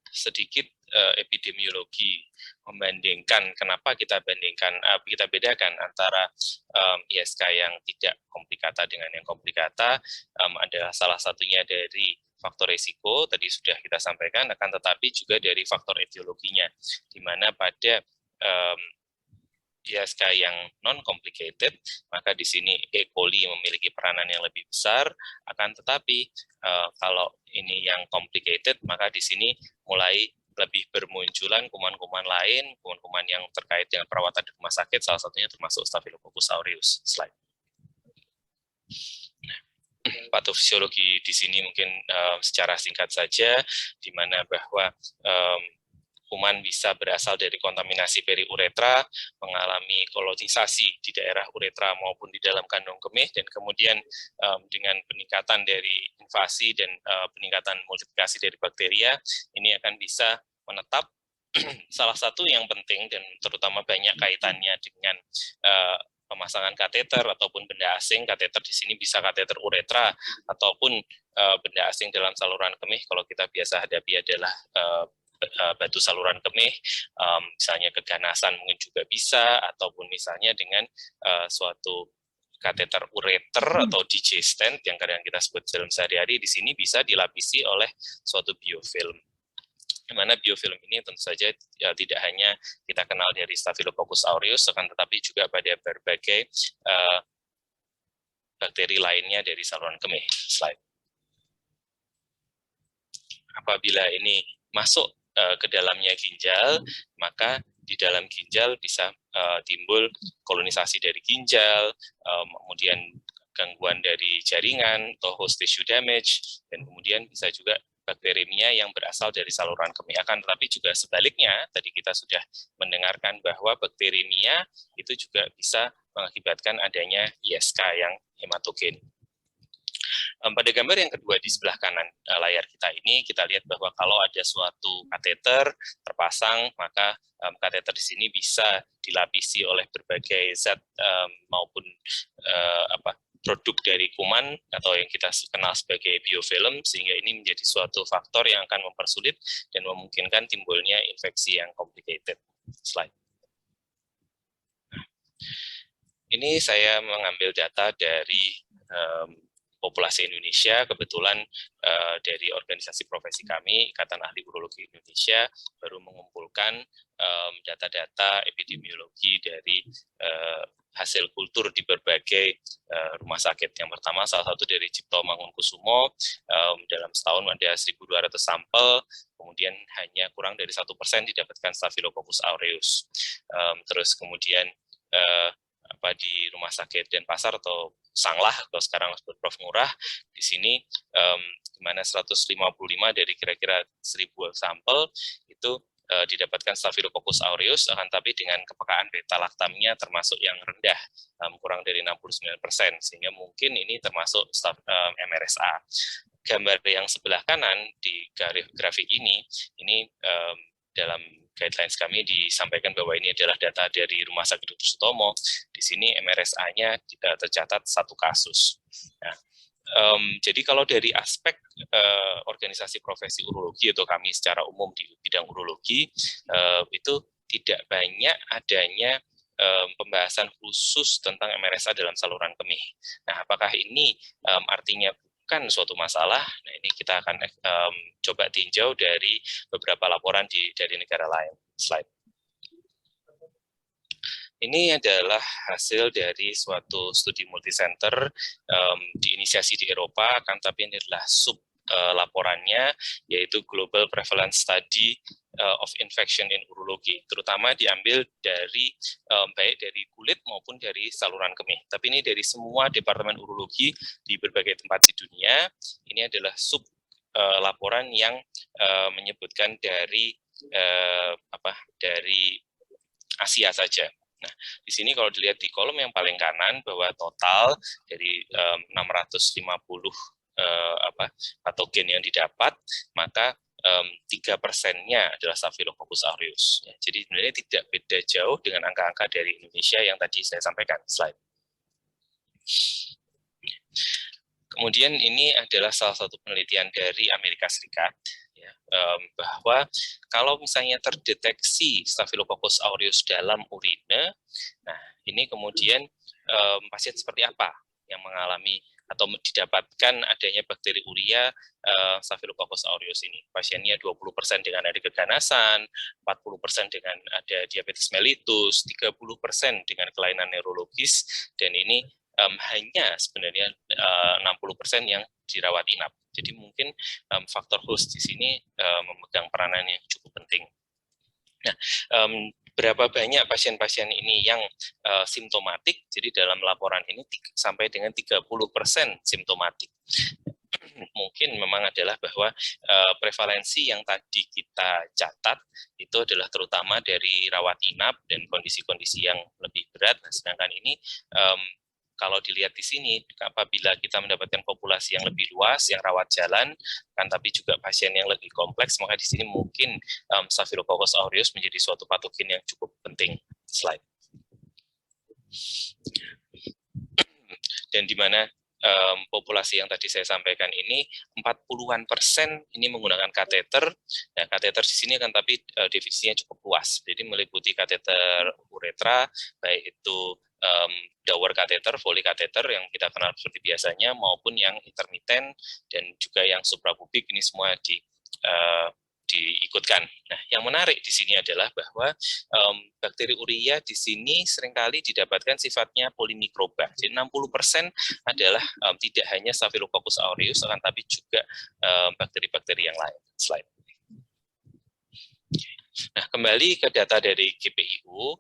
D: Sedikit epidemiologi membandingkan, kenapa kita bedakan antara ISK yang tidak komplikata dengan yang komplikata, adalah salah satunya dari faktor risiko, tadi sudah kita sampaikan, akan tetapi juga dari faktor etiologinya, di mana pada ISK yang non-complicated, maka di sini E. coli memiliki peranan yang lebih besar. Akan tetapi kalau ini yang complicated, maka di sini mulai lebih bermunculan kuman-kuman lain, kuman-kuman yang terkait dengan perawatan di rumah sakit, salah satunya termasuk Staphylococcus aureus. Slide. Patofisiologi di sini mungkin secara singkat saja, di mana bahwa kuman bisa berasal dari kontaminasi periuretra, mengalami kolonisasi di daerah uretra maupun di dalam kandung kemih, dan kemudian dengan peningkatan dari invasi dan peningkatan multiplikasi dari bakteria, ini akan bisa menetap. Salah satu yang penting dan terutama banyak kaitannya dengan pemasangan kateter ataupun benda asing. Kateter di sini bisa kateter uretra ataupun benda asing dalam saluran kemih. Kalau kita biasa hadapi adalah batu saluran kemih, misalnya keganasan mungkin juga bisa, ataupun misalnya dengan suatu kateter ureter atau DJ stent yang kadang kita sebut dalam sehari-hari, di sini bisa dilapisi oleh suatu biofilm. Di mana biofilm ini tentu saja tidak hanya kita kenal dari Staphylococcus aureus, akan tetapi juga pada berbagai bakteri lainnya dari saluran kemih. Slide. Apabila ini masuk ke dalamnya ginjal, maka di dalam ginjal bisa timbul kolonisasi dari ginjal, kemudian gangguan dari jaringan atau host tissue damage, dan kemudian bisa juga bakteremia yang berasal dari saluran kemih. Akan tetapi juga sebaliknya, tadi kita sudah mendengarkan bahwa bakteremia itu juga bisa mengakibatkan adanya ISK yang hematogen. Pada gambar yang kedua di sebelah kanan layar kita ini, kita lihat bahwa kalau ada suatu kateter terpasang, maka kateter di sini bisa dilapisi oleh berbagai zat maupun produk dari kuman atau yang kita kenal sebagai biofilm, sehingga ini menjadi suatu faktor yang akan mempersulit dan memungkinkan timbulnya infeksi yang complicated. Slide. Ini saya mengambil data dari populasi Indonesia. Kebetulan dari organisasi profesi kami, Ikatan Ahli Urologi Indonesia, baru mengumpulkan data-data epidemiologi dari hasil kultur di berbagai rumah sakit. Yang pertama, salah satu dari Cipto Mangunkusumo, dalam setahun ada 1.200 sampel, kemudian hanya kurang dari 1% didapatkan Staphylococcus aureus. Terus kemudian di rumah sakit Denpasar atau Sanglah, kalau sekarang disebut Prof. Ngurah, di sini di mana 155 dari kira-kira 1.000 sampel itu didapatkan Staphylococcus aureus, akan tapi dengan kepekaan beta laktamnya termasuk yang rendah, kurang dari 69%, sehingga mungkin ini termasuk MRSA. Gambar yang sebelah kanan di grafik ini dalam guidelines kami disampaikan bahwa ini adalah data dari Rumah Sakit Dr. Sutomo. Di sini MRSA-nya tercatat 1 kasus. Nah, jadi kalau dari aspek organisasi profesi urologi atau kami secara umum di bidang urologi, itu tidak banyak adanya pembahasan khusus tentang MRSA dalam saluran kemih. Nah, apakah ini artinya bukan suatu masalah? Nah, ini kita akan coba tinjau dari beberapa laporan dari negara lain. Slide. Ini adalah hasil dari suatu studi multicenter diinisiasi di Eropa, kan tapi ini adalah sub laporannya, yaitu Global Prevalence Study of Infection in Urology, terutama diambil dari baik dari kulit maupun dari saluran kemih. Tapi ini dari semua departemen urologi di berbagai tempat di dunia. Ini adalah sub laporan yang menyebutkan dari dari Asia saja. Nah, di sini kalau dilihat di kolom yang paling kanan bahwa total dari 650 patogen yang didapat, maka 3%-nya adalah Staphylococcus aureus. Ya, jadi sebenarnya tidak beda jauh dengan angka-angka dari Indonesia yang tadi saya sampaikan. Slide. Kemudian ini adalah salah satu penelitian dari Amerika Serikat, ya, bahwa kalau misalnya terdeteksi Staphylococcus aureus dalam urine, nah ini kemudian pasien seperti apa yang mengalami atau didapatkan adanya bakteri urea Staphylococcus aureus ini. Pasiennya 20% dengan ada keganasan, 40% dengan ada diabetes mellitus, 30% dengan kelainan neurologis, dan ini hanya sebenarnya 60% yang dirawat inap. Jadi mungkin faktor host di sini memegang peranan yang cukup penting. Nah, berapa banyak pasien-pasien ini yang simptomatik? Jadi dalam laporan ini sampai dengan 30% simptomatik. Mungkin memang adalah bahwa prevalensi yang tadi kita catat itu adalah terutama dari rawat inap dan kondisi-kondisi yang lebih berat. Nah, sedangkan ini kalau dilihat di sini, apabila kita mendapatkan populasi yang lebih luas, yang rawat jalan, kan tapi juga pasien yang lebih kompleks, maka di sini mungkin Staphylococcus aureus menjadi suatu patogen yang cukup penting. Slide. Dan di mana populasi yang tadi saya sampaikan ini 40-an% ini menggunakan kateter. Nah, kateter di sini kan tapi definisinya cukup luas. Jadi meliputi kateter uretra, baik itu Dower kateter, Foley kateter yang kita kenal seperti biasanya, maupun yang intermiten dan juga yang suprapubik, ini semua diikutkan. Nah, yang menarik di sini adalah bahwa bakteri urea di sini seringkali didapatkan sifatnya polimikroba. Jadi 60% adalah tidak hanya Staphylococcus aureus, akan tapi juga bakteri-bakteri yang lain. Slide. Nah, kembali ke data dari GPIU,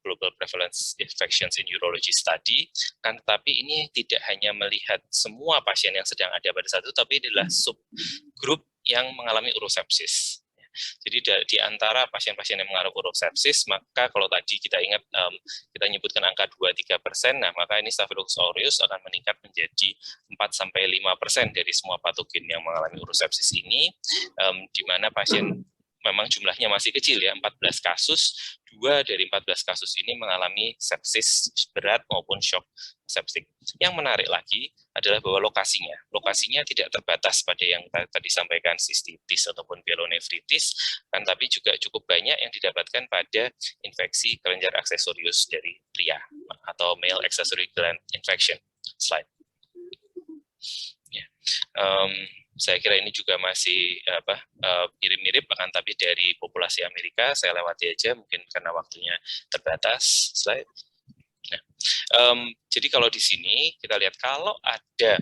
D: Global Prevalence Infections in Urology Study, kan tetapi ini tidak hanya melihat semua pasien yang sedang ada pada saat itu, tapi adalah subgrup yang mengalami urosepsis. Jadi di antara pasien-pasien yang mengalami urosepsis, maka kalau tadi kita ingat kita menyebutkan angka 2-3%, nah maka ini Staphylococcus aureus akan meningkat menjadi 4-5% dari semua patogen yang mengalami urosepsis ini, di mana pasien memang jumlahnya masih kecil ya, 14 kasus, 2 dari 14 kasus ini mengalami sepsis berat maupun shock septik. Yang menarik lagi adalah bahwa lokasinya tidak terbatas pada yang tadi disampaikan sistitis ataupun pyelonefritis, kan tapi juga cukup banyak yang didapatkan pada infeksi kelenjar aksesorius dari pria atau male accessory gland infection. Slide. Ya. Saya kira ini juga masih mirip-mirip, akan tapi dari populasi Amerika. Saya lewati aja mungkin karena waktunya terbatas. Slide. Nah, jadi kalau di sini kita lihat kalau ada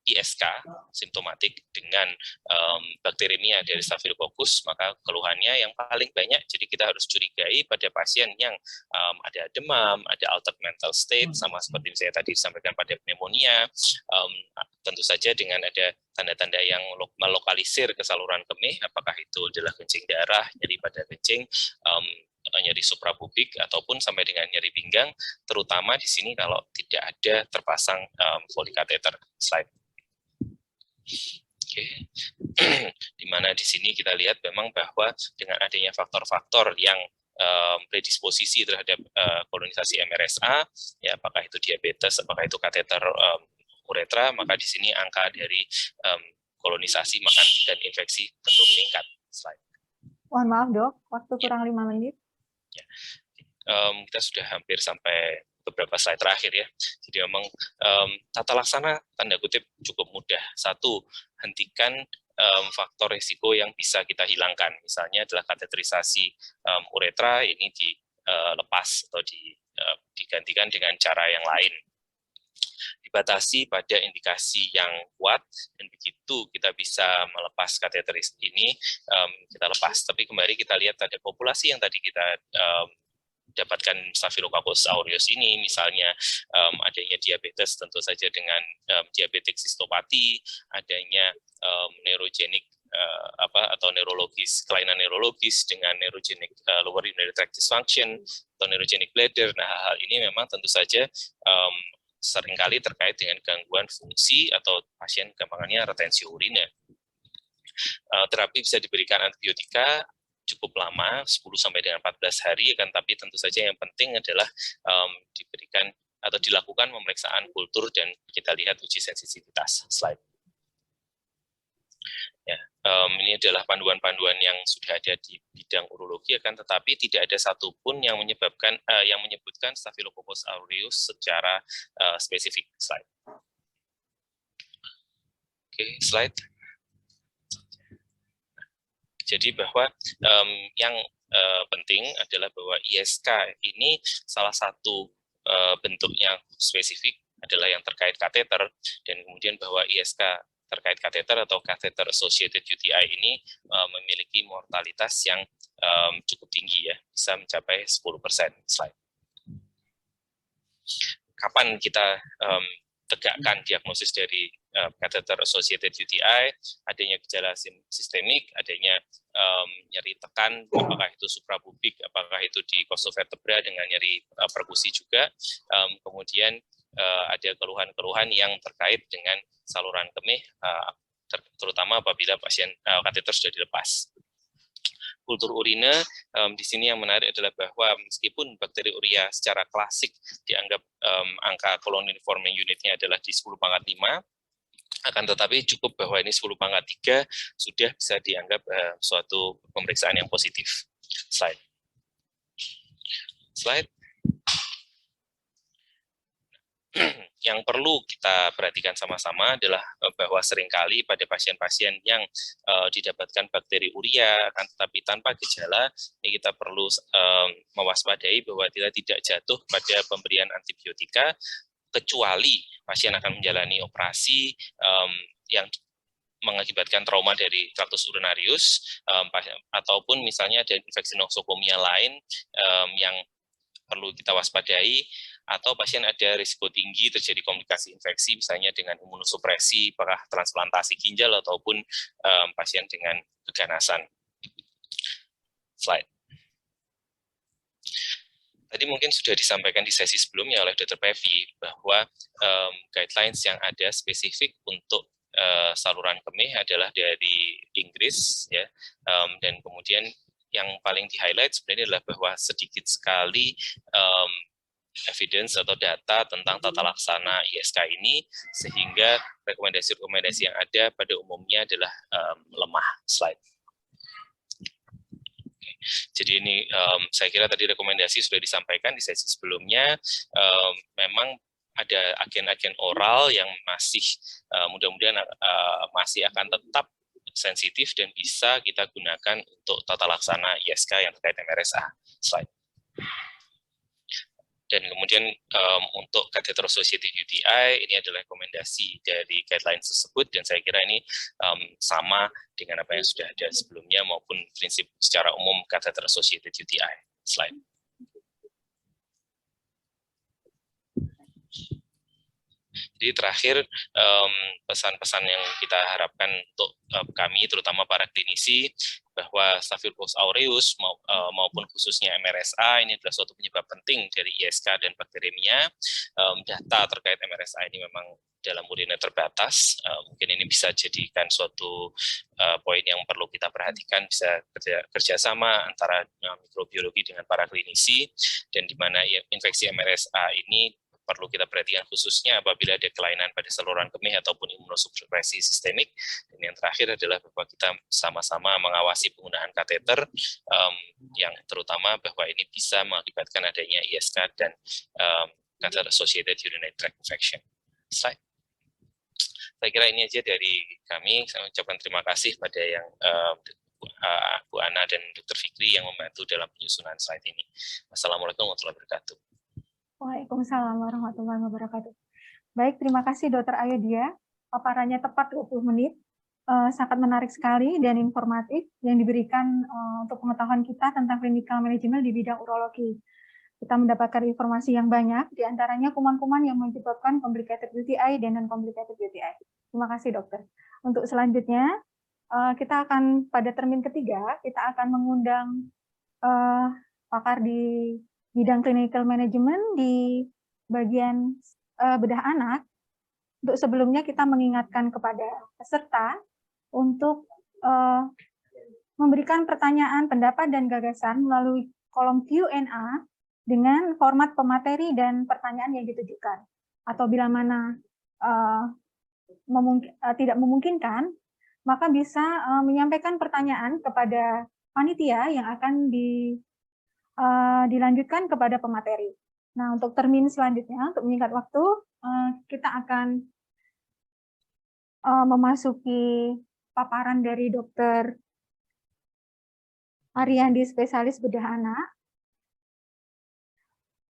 D: ISK simptomatik dengan bakteremia dari Staphylococcus, maka keluhannya yang paling banyak, jadi kita harus curigai pada pasien yang ada demam, ada altered mental state, sama seperti saya tadi sampaikan pada pneumonia, tentu saja dengan ada tanda-tanda yang melokalisir ke saluran kemih, apakah itu adalah kencing darah, nyeri pada kencing, nyeri suprapubik, ataupun sampai dengan nyeri pinggang, terutama di sini kalau tidak ada terpasang Foley kateter. Slide. Oke, di mana di sini kita lihat memang bahwa dengan adanya faktor-faktor yang predisposisi terhadap kolonisasi MRSA, ya apakah itu diabetes, apakah itu kateter uretra, maka di sini angka dari kolonisasi makan dan infeksi tentu meningkat. Slide.
B: Mohon maaf dok, waktu kurang 5 menit.
D: Ya. Kita sudah hampir sampai beberapa slide terakhir ya. Jadi memang tata laksana tanda kutip cukup mudah. Satu, hentikan faktor risiko yang bisa kita hilangkan. Misalnya adalah kateterisasi uretra, ini dilepas atau digantikan dengan cara yang lain. Dibatasi pada indikasi yang kuat, dan begitu kita bisa melepas kateteris ini, kita lepas. Tapi kembali kita lihat ada populasi yang tadi kita dapatkan Staphylococcus aureus ini, misalnya adanya diabetes tentu saja dengan diabetik sistopati, adanya neurogenik atau neurologis, kelainan neurologis dengan neurogenic lower urinary tract dysfunction atau neurogenic bladder. Nah, hal ini memang tentu saja seringkali terkait dengan gangguan fungsi atau pasien gampangannya retensi urina. Terapi bisa diberikan antibiotika cukup lama, 10 sampai dengan 14 hari, kan tapi tentu saja yang penting adalah diberikan atau dilakukan pemeriksaan kultur dan kita lihat uji sensitivitas. Slide. Ya, ini adalah panduan-panduan yang sudah ada di bidang urologi, akan tetapi tidak ada satupun yang menyebutkan Staphylococcus aureus secara spesifik. Slide. Oke, slide. Jadi bahwa yang penting adalah bahwa ISK ini salah satu bentuk yang spesifik adalah yang terkait kateter, dan kemudian bahwa ISK terkait kateter atau catheter associated UTI ini memiliki mortalitas yang cukup tinggi ya, bisa mencapai 10%. Slide. Kapan kita tegakkan diagnosis dari catheter associated UTI? Adanya gejala sistemik, adanya nyeri tekan, apakah itu suprapubik, apakah itu di costovertebra dengan nyeri perkusi juga, kemudian ada keluhan-keluhan yang terkait dengan saluran kemih, terutama apabila pasien kateter sudah dilepas. Kultur urine di sini yang menarik adalah bahwa meskipun bakteri urea secara klasik dianggap angka coloniform unitnya adalah di 10⁻5, akan tetapi cukup bahwa ini 10⁻3 sudah bisa dianggap suatu pemeriksaan yang positif. Slide. Slide. Yang perlu kita perhatikan sama-sama adalah bahwa seringkali pada pasien-pasien yang didapatkan bakteri urea akan tetapi tanpa gejala, ini kita perlu mewaspadai bahwa kita tidak jatuh pada pemberian antibiotika kecuali pasien akan menjalani operasi yang mengakibatkan trauma dari traktus urinarius, ataupun misalnya ada infeksi nosokomia lain yang perlu kita waspadai, atau pasien ada risiko tinggi terjadi komplikasi infeksi, misalnya dengan imunosupresi, apakah transplantasi ginjal, ataupun pasien dengan keganasan. Slide. Tadi mungkin sudah disampaikan di sesi sebelumnya oleh Dr. Pevi, bahwa guidelines yang ada spesifik untuk saluran kemih adalah dari Inggris, ya, dan kemudian yang paling di-highlight sebenarnya adalah bahwa sedikit sekali evidence atau data tentang tata laksana ISK ini, sehingga rekomendasi-rekomendasi yang ada pada umumnya adalah lemah. Slide. Jadi ini saya kira tadi rekomendasi sudah disampaikan di sesi sebelumnya. Memang ada agen-agen oral yang masih mudah-mudahan masih akan tetap sensitif dan bisa kita gunakan untuk tata laksana ISK yang terkait MRSA. Slide. Dan kemudian untuk catheter associated UTI, ini adalah rekomendasi dari guidelines tersebut, dan saya kira ini sama dengan apa yang sudah ada sebelumnya maupun prinsip secara umum catheter associated UTI. Slide. Jadi terakhir, pesan-pesan yang kita harapkan untuk kami, terutama para klinisi, bahwa Staphylococcus aureus maupun khususnya MRSA ini adalah suatu penyebab penting dari ISK dan bakteremia. Data terkait MRSA ini memang dalam urine terbatas, mungkin ini bisa jadikan suatu poin yang perlu kita perhatikan, bisa kerjasama antara mikrobiologi dengan para klinisi, dan di mana infeksi MRSA ini perlu kita perhatikan khususnya apabila ada kelainan pada saluran kemih ataupun imunosupresi sistemik. Dan yang terakhir adalah bahwa kita sama-sama mengawasi penggunaan kateter, yang terutama bahwa ini bisa mengakibatkan adanya ISK dan catheter associated urinary tract infection. Slide. Saya kira ini aja dari kami. Saya ucapkan terima kasih pada yang Bu Ana dan Dr. Fikri yang membantu dalam penyusunan slide ini. Wassalamualaikum warahmatullahi wabarakatuh.
B: Waalaikumsalam warahmatullahi wabarakatuh. Baik, terima kasih Dr. Ayodhya. Paparannya tepat 20 menit. Sangat menarik sekali dan informatif yang diberikan untuk pengetahuan kita tentang clinical management di bidang urologi. Kita mendapatkan informasi yang banyak, diantaranya kuman-kuman yang menyebabkan complicated UTI dan non-complicated UTI. Terima kasih dokter. Untuk selanjutnya, kita akan pada termin ketiga, kita akan mengundang pakar di bidang clinical management di bagian bedah anak. Untuk sebelumnya kita mengingatkan kepada peserta untuk memberikan pertanyaan, pendapat, dan gagasan melalui kolom Q&A dengan format pemateri dan pertanyaan yang ditujukan. Atau bila mana tidak memungkinkan, maka bisa menyampaikan pertanyaan kepada panitia yang akan dilanjutkan kepada pemateri. Nah, untuk termin selanjutnya, untuk menyingkat waktu, kita akan memasuki paparan dari Dr. Ariandi, spesialis bedah anak.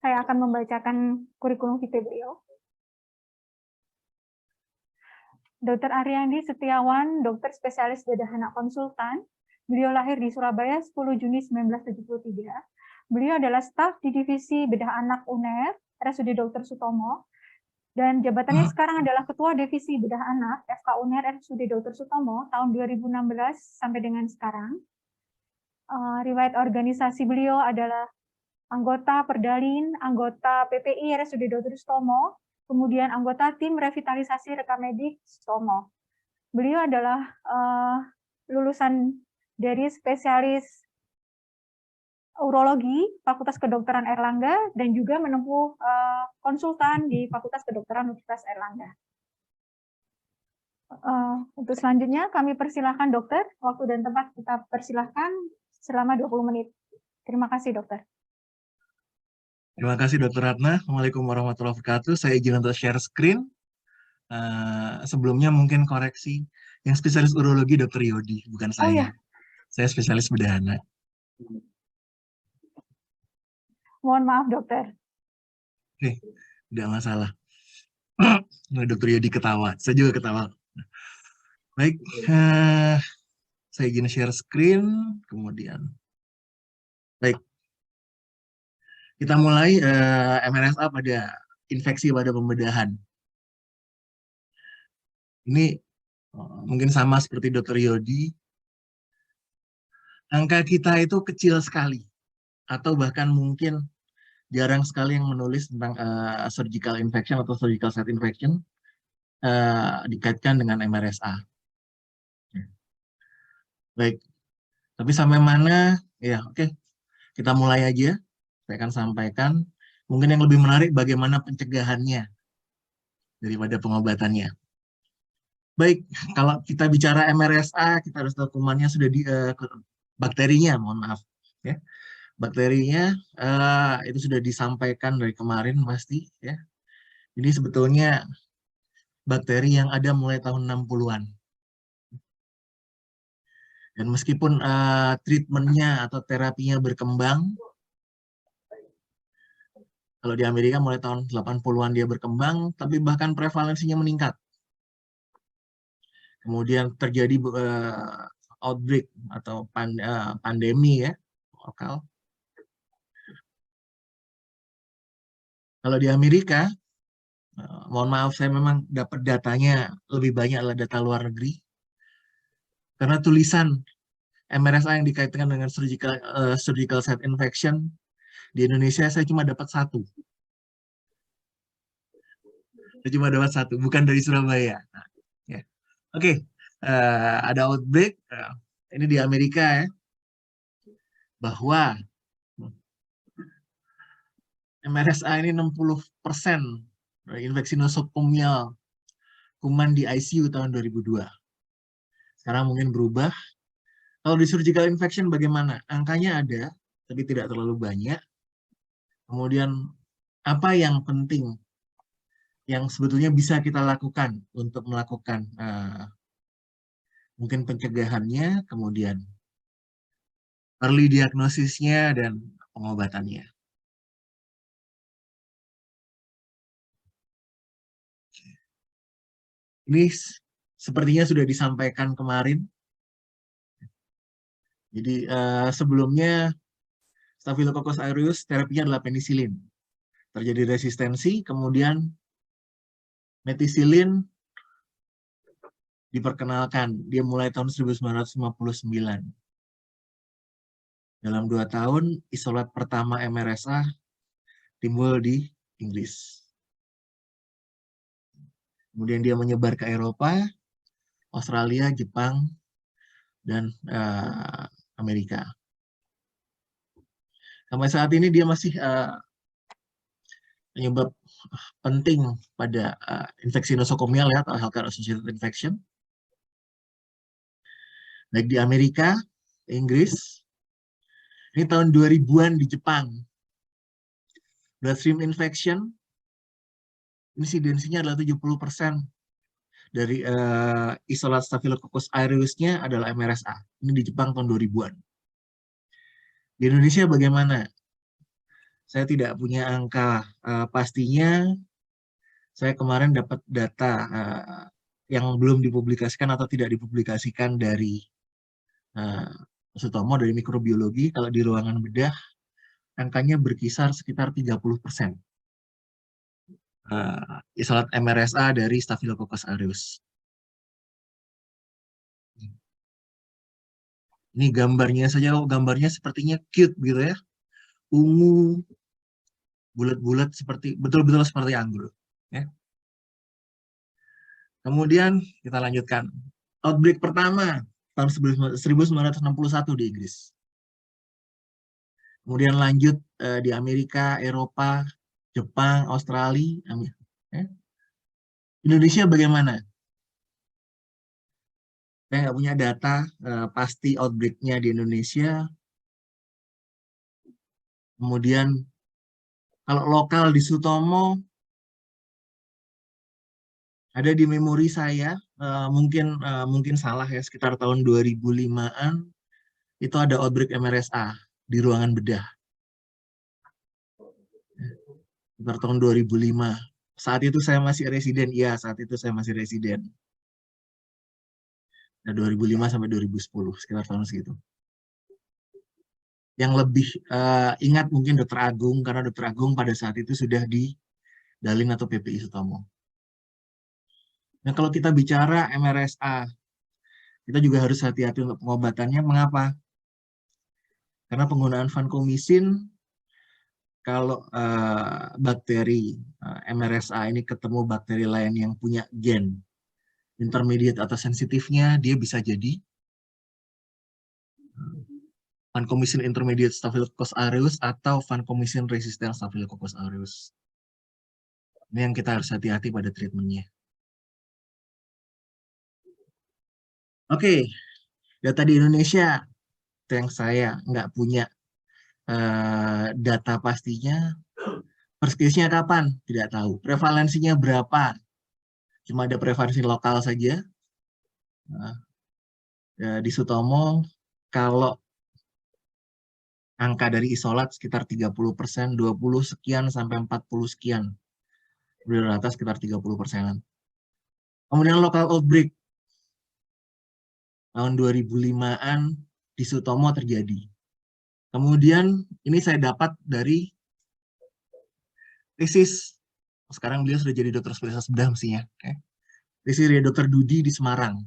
B: Saya akan membacakan kurikulum vitae beliau. Dr. Ariandi Setiawan, dokter spesialis bedah anak konsultan. Beliau lahir di Surabaya 10 Juni 1973. Beliau adalah staf di divisi bedah anak UNER, RSUD Dr. Sutomo. Dan jabatannya sekarang adalah Ketua Divisi Bedah Anak FK UNER RSUD Dr. Sutomo tahun 2016 sampai dengan sekarang. Riwayat organisasi beliau adalah anggota Perdalin, anggota PPI RSUD Dr. Sutomo, kemudian anggota tim revitalisasi rekamedik Sutomo. Beliau adalah lulusan dari spesialis urologi Fakultas Kedokteran Airlangga dan juga menempuh konsultan di Fakultas Kedokteran Universitas Airlangga. Untuk selanjutnya kami persilahkan dokter, waktu dan tempat kita persilahkan selama 20 menit. Terima kasih dokter.
E: Terima kasih Dr. Ratna. Assalamualaikum warahmatullahi wabarakatuh. Saya izin untuk share screen. Sebelumnya mungkin koreksi, yang spesialis urologi Dr. Yodi, bukan saya.
B: Oh ya.
E: Saya spesialis bedah anak.
B: Mohon maaf dokter.
E: Oke, tidak masalah. Dr. Yodi ketawa, saya juga ketawa. Baik, saya izin share screen, kemudian. Baik, kita mulai MRSA pada infeksi pada pembedahan. Ini mungkin sama seperti Dr. Yodi, angka kita itu kecil sekali, atau bahkan mungkin jarang sekali yang menulis tentang surgical infection atau surgical site infection dikaitkan dengan MRSA. Baik, tapi sampai mana? Ya, oke. Kita mulai aja. Saya akan sampaikan. Mungkin yang lebih menarik bagaimana pencegahannya daripada pengobatannya. Baik, kalau kita bicara MRSA, kita harus tahu kumannya sudah di bakterinya, mohon maaf. Ya. Bakterinya itu sudah disampaikan dari kemarin pasti ya. Ini sebetulnya bakteri yang ada mulai tahun 60-an. Dan meskipun treatmentnya atau terapinya berkembang, kalau di Amerika mulai tahun 80-an dia berkembang, tapi bahkan prevalensinya meningkat. Kemudian terjadi outbreak atau pandemi ya, lokal. Kalau di Amerika, mohon maaf saya memang dapat datanya lebih banyak adalah data luar negeri. Karena tulisan MRSA yang dikaitkan dengan surgical site infection di Indonesia saya cuma dapat satu. Saya cuma dapat satu, bukan dari Surabaya. Nah, ya. Oke, ada outbreak ini di Amerika ya, bahwa MRSA ini 60% infeksi nosokomial kuman di ICU tahun 2002. Sekarang mungkin berubah. Kalau di surgical infection bagaimana? Angkanya ada, tapi tidak terlalu banyak. Kemudian apa yang penting yang sebetulnya bisa kita lakukan untuk melakukan mungkin pencegahannya, kemudian early diagnosisnya dan pengobatannya. Ini sepertinya sudah disampaikan kemarin. Jadi sebelumnya Staphylococcus aureus terapinya adalah penisilin. Terjadi resistensi, kemudian metisilin diperkenalkan. Dia mulai tahun 1959. Dalam 2 tahun, isolat pertama MRSA timbul di Inggris. Kemudian dia menyebar ke Eropa, Australia, Jepang, dan Amerika. Sampai saat ini dia masih penyebab penting pada infeksi nosokomial ya, atau healthcare associated infection. Baik di Amerika, Inggris, ini tahun 2000-an di Jepang. Bloodstream infection, insidensinya adalah 70%. dari isolat Staphylococcus aureus-nya adalah MRSA. Ini di Jepang tahun 2000-an. Di Indonesia bagaimana? Saya tidak punya angka pastinya. Saya kemarin dapat data yang belum dipublikasikan atau tidak dipublikasikan dari Sutomo dari mikrobiologi. Kalau di ruangan bedah, angkanya berkisar sekitar 30%. Isolat MRSA dari Staphylococcus aureus. Ini gambarnya saja, gambarnya sepertinya cute gitu ya. Ungu, bulat-bulat seperti betul-betul seperti anggur. Ya. Kemudian kita lanjutkan. Outbreak pertama tahun 1961 di Inggris. Kemudian lanjut di Amerika, Eropa, Jepang, Australia. Ya. Indonesia bagaimana? Saya nggak punya data pasti outbreak-nya di Indonesia. Kemudian kalau lokal di Sutomo, ada di memori saya, mungkin salah ya, sekitar tahun 2005-an, itu ada outbreak MRSA di ruangan bedah. Sekitar tahun 2005. Saat itu saya masih residen, iya saat itu saya masih residen. Nah, 2005 sampai 2010, sekitar tahun segitu. Yang lebih ingat mungkin Dr. Agung, karena Dr. Agung pada saat itu sudah di Dalin atau PPI Sutomo. Nah, kalau kita bicara MRSA, kita juga harus hati-hati untuk pengobatannya. Mengapa? Karena penggunaan vancomycin, kalau bakteri MRSA ini ketemu bakteri lain yang punya gen intermediate atau sensitifnya, dia bisa jadi vancomycin intermediate Staphylococcus aureus atau vancomycin resistant Staphylococcus aureus. Ini yang kita harus hati-hati pada treatmentnya. Oke, data di Indonesia, itu yang saya nggak punya data pastinya. First case-nya kapan? Tidak tahu. Prevalensinya berapa? Cuma ada prevalensi lokal saja. Di Sutomo, kalau angka dari isolat sekitar 30%, 20 sekian sampai 40 sekian. Di rata sekitar 30%. Kemudian lokal outbreak. Tahun 2005-an di Sutomo terjadi. Kemudian ini saya dapat dari tesis. Sekarang beliau sudah jadi dokter spesialis bedah mestinya. Tesis dari Dr. Dudi di Semarang.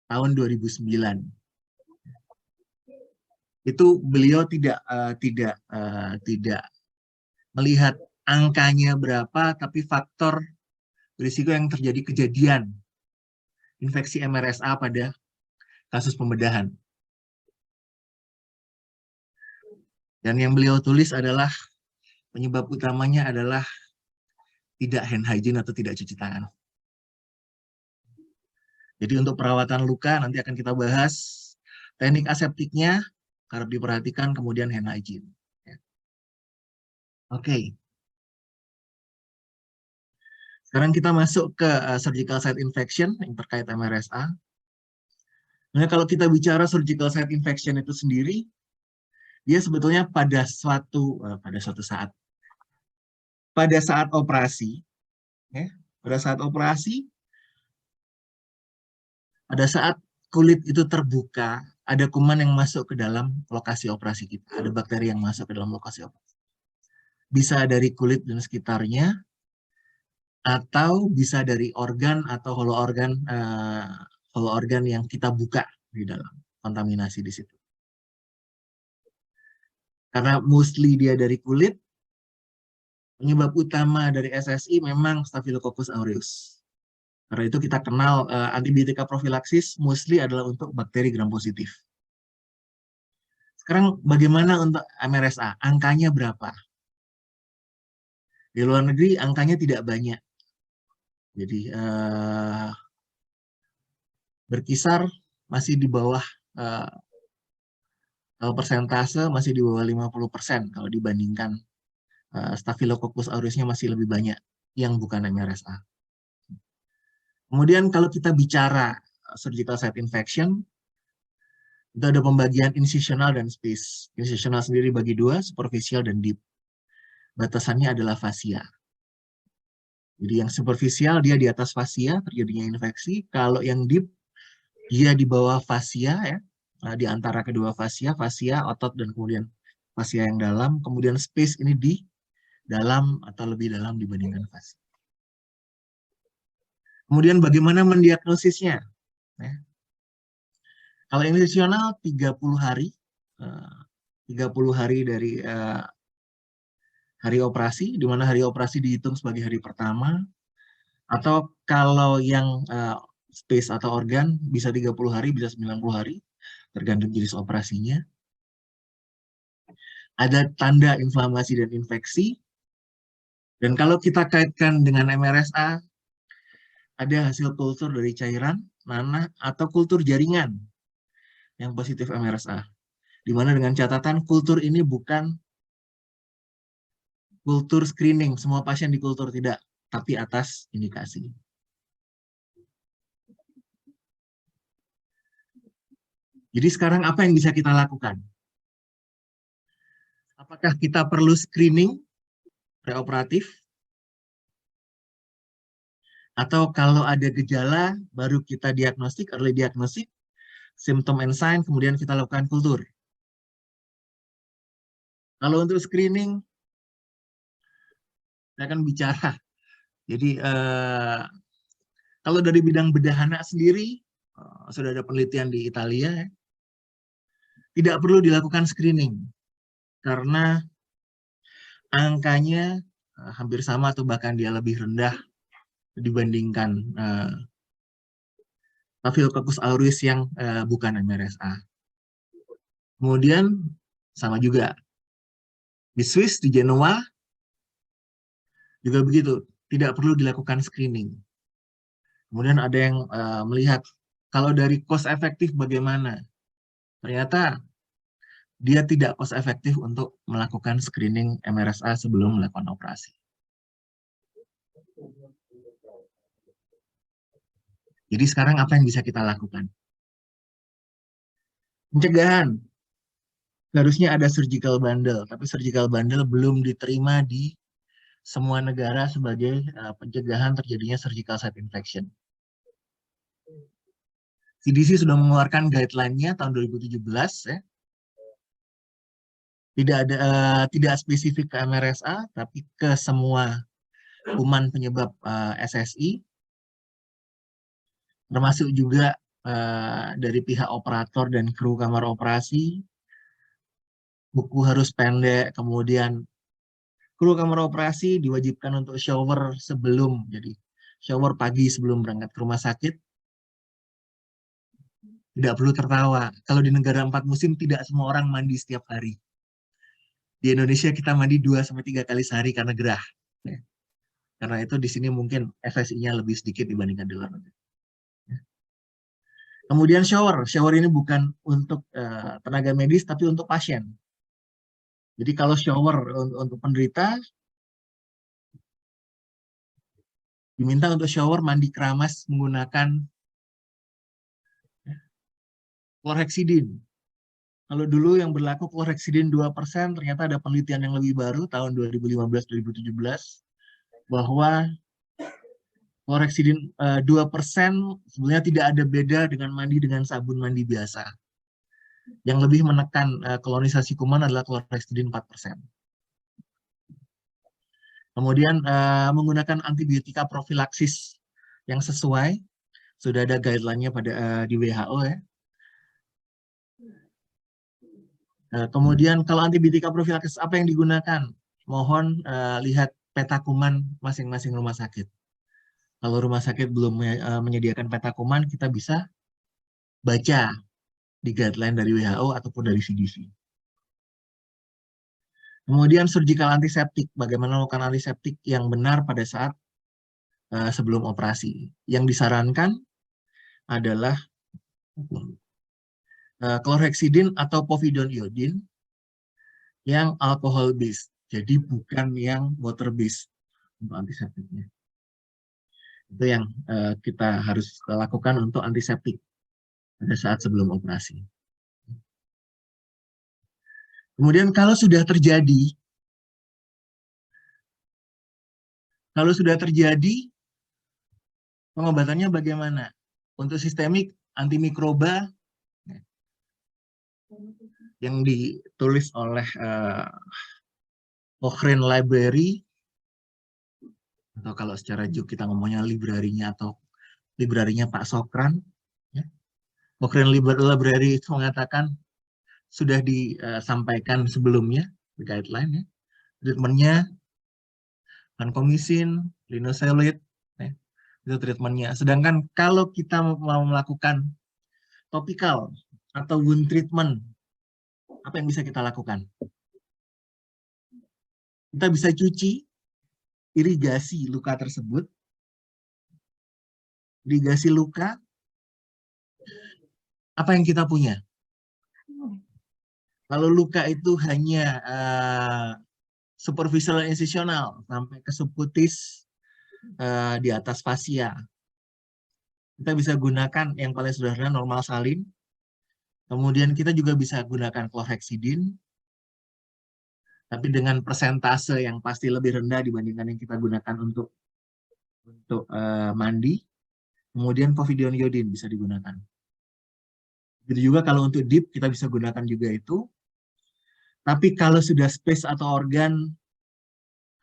E: Tahun 2009. Itu beliau tidak melihat angkanya berapa, tapi faktor risiko yang terjadi kejadian infeksi MRSA pada kasus pembedahan. Dan yang beliau tulis adalah penyebab utamanya adalah tidak hand hygiene atau tidak cuci tangan. Jadi untuk perawatan luka nanti akan kita bahas teknik aseptiknya, harap diperhatikan, kemudian hand hygiene. Oke. Sekarang kita masuk ke surgical site infection yang terkait MRSA. Nah, kalau kita bicara surgical site infection itu sendiri, dia sebetulnya pada suatu saat, pada saat operasi, pada saat kulit itu terbuka, ada kuman yang masuk ke dalam lokasi operasi kita, ada bakteri yang masuk ke dalam lokasi operasi. Bisa dari kulit dan sekitarnya, atau bisa dari organ atau holo organ yang kita buka di dalam, kontaminasi di situ. Karena mostly dia dari kulit, penyebab utama dari SSI memang Staphylococcus aureus. Karena itu kita kenal antibiotika profilaksis mostly adalah untuk bakteri gram positif. Sekarang bagaimana untuk MRSA? Angkanya berapa? Di luar negeri angkanya tidak banyak. Jadi berkisar masih di bawah persentase masih di bawah 50% kalau dibandingkan Staphylococcus aureusnya masih lebih banyak yang bukan MRSA. Kemudian kalau kita bicara surgical site infection, itu ada pembagian incisional dan space. Incisional sendiri bagi dua, superficial dan deep. Batasannya adalah fascia. Jadi yang superficial dia di atas fascia, terjadinya infeksi. Kalau yang deep, dia di bawah fascia, ya, di antara kedua fascia, otot, dan kemudian fascia yang dalam. Kemudian space ini di dalam atau lebih dalam dibandingkan fascia. Kemudian bagaimana mendiagnosisnya? Ya. Kalau incisional 30 hari, 30 hari dari hari operasi, di mana hari operasi dihitung sebagai hari pertama, atau kalau yang space atau organ bisa 30 hari, bisa 90 hari, tergantung jenis operasinya. Ada tanda inflamasi dan infeksi, dan kalau kita kaitkan dengan MRSA, ada hasil kultur dari cairan, nanah, atau kultur jaringan yang positif MRSA. Di mana dengan catatan kultur ini bukan kultur screening, semua pasien dikultur tidak, tapi atas indikasi. Jadi sekarang apa yang bisa kita lakukan? Apakah kita perlu screening preoperatif? Atau kalau ada gejala, baru kita diagnostik, early diagnostik, symptom and sign, kemudian kita lakukan kultur. Kalau untuk screening, saya akan bicara. Jadi kalau dari bidang bedah anak sendiri, sudah ada penelitian di Italia, ya, tidak perlu dilakukan screening karena angkanya hampir sama atau bahkan dia lebih rendah dibandingkan Staphylococcus aureus yang bukan MRSA. Kemudian sama juga di Swiss, di Genoa juga begitu, tidak perlu dilakukan screening. Kemudian ada yang melihat kalau dari cost efektif bagaimana? Ternyata dia tidak cost efektif untuk melakukan screening MRSA sebelum melakukan operasi. Jadi sekarang apa yang bisa kita lakukan? Pencegahan. Harusnya ada surgical bundle, tapi surgical bundle belum diterima di semua negara sebagai pencegahan terjadinya surgical site infection. CDC sudah mengeluarkan guideline-nya tahun 2017, ya. Tidak spesifik ke MRSA, tapi ke semua kuman penyebab SSI, termasuk juga dari pihak operator dan kru kamar operasi. Buku harus pendek, kemudian kru kamar operasi diwajibkan untuk shower sebelum, jadi shower pagi sebelum berangkat ke rumah sakit. Tidak perlu tertawa, kalau di negara 4 musim tidak semua orang mandi setiap hari. Di Indonesia kita mandi 2-3 kali sehari karena gerah. Karena itu di sini mungkin FSI-nya lebih sedikit dibandingkan di luar negeri. Kemudian shower ini bukan untuk tenaga medis tapi untuk pasien. Jadi kalau shower untuk penderita, diminta untuk shower mandi keramas menggunakan chlorhexidine. Kalau dulu yang berlaku chlorhexidine 2%, ternyata ada penelitian yang lebih baru tahun 2015-2017 bahwa chlorhexidine 2% sebenarnya tidak ada beda dengan mandi dengan sabun mandi biasa. Yang lebih menekan kolonisasi kuman adalah chlorhexidine 4%. Kemudian menggunakan antibiotika profilaksis yang sesuai, sudah ada guideline-nya di WHO, ya. Kemudian kalau antibiotika profilaksis apa yang digunakan? Mohon lihat peta kuman masing-masing rumah sakit. Kalau rumah sakit belum menyediakan peta kuman, kita bisa baca di guideline dari WHO ataupun dari CDC. Kemudian surgical antiseptik, bagaimana melakukan antiseptik yang benar pada saat sebelum operasi. Yang disarankan adalah chlorhexidine atau povidone iodine yang alcohol based, jadi bukan yang water based untuk antiseptiknya. Itu yang kita harus lakukan untuk antiseptik pada saat sebelum operasi. Kemudian kalau sudah terjadi pengobatannya bagaimana? Untuk sistemik, antimikroba yang ditulis oleh Cochrane Library, atau kalau secara juk kita ngomongnya librarinya atau librarinya Pak Sokran. Ya. Cochrane Library itu mengatakan, sudah disampaikan sebelumnya, di guideline, ya. Treatmentnya vancomycin, linezolid, ya. Itu treatmentnya. Sedangkan kalau kita mau melakukan topikal atau wound treatment, apa yang bisa kita lakukan? Kita bisa cuci, irigasi luka tersebut, irigasi luka, apa yang kita punya? Kalau luka itu hanya superficial incisional sampai ke subkutis di atas fasia, kita bisa gunakan yang paling sederhana normal salin. Kemudian kita juga bisa gunakan chlorhexidine, tapi dengan persentase yang pasti lebih rendah dibandingkan yang kita gunakan untuk mandi. Kemudian povidone iodine bisa digunakan. Begitu juga kalau untuk dip kita bisa gunakan juga itu. Tapi kalau sudah space atau organ,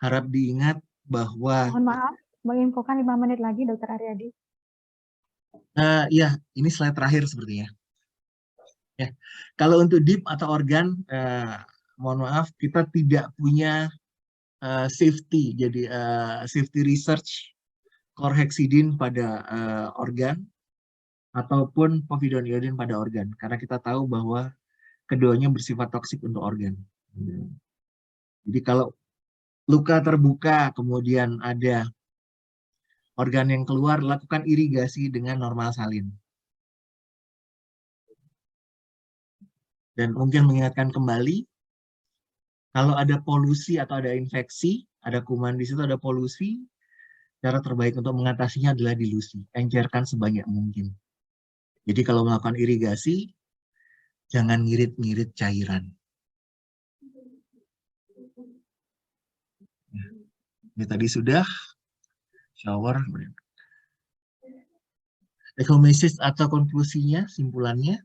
E: harap diingat bahwa
B: Mohon maaf, menginfokan 5 menit lagi, Dr. Aryadi.
E: ya, ini slide terakhir sepertinya. Ya, kalau untuk dip atau organ, mohon maaf, kita tidak punya safety, jadi safety research chlorhexidine pada organ ataupun povidone iodine pada organ, karena kita tahu bahwa keduanya bersifat toksik untuk organ. Jadi kalau luka terbuka, kemudian ada organ yang keluar, lakukan irigasi dengan normal salin. Dan mungkin mengingatkan kembali, kalau ada polusi atau ada infeksi, ada kuman di situ, ada polusi, cara terbaik untuk mengatasinya adalah dilusi, encerkan sebanyak mungkin. Jadi kalau melakukan irigasi, jangan ngirit-ngirit cairan. Ini tadi sudah shower. Echomesis atau konklusinya, simpulannya,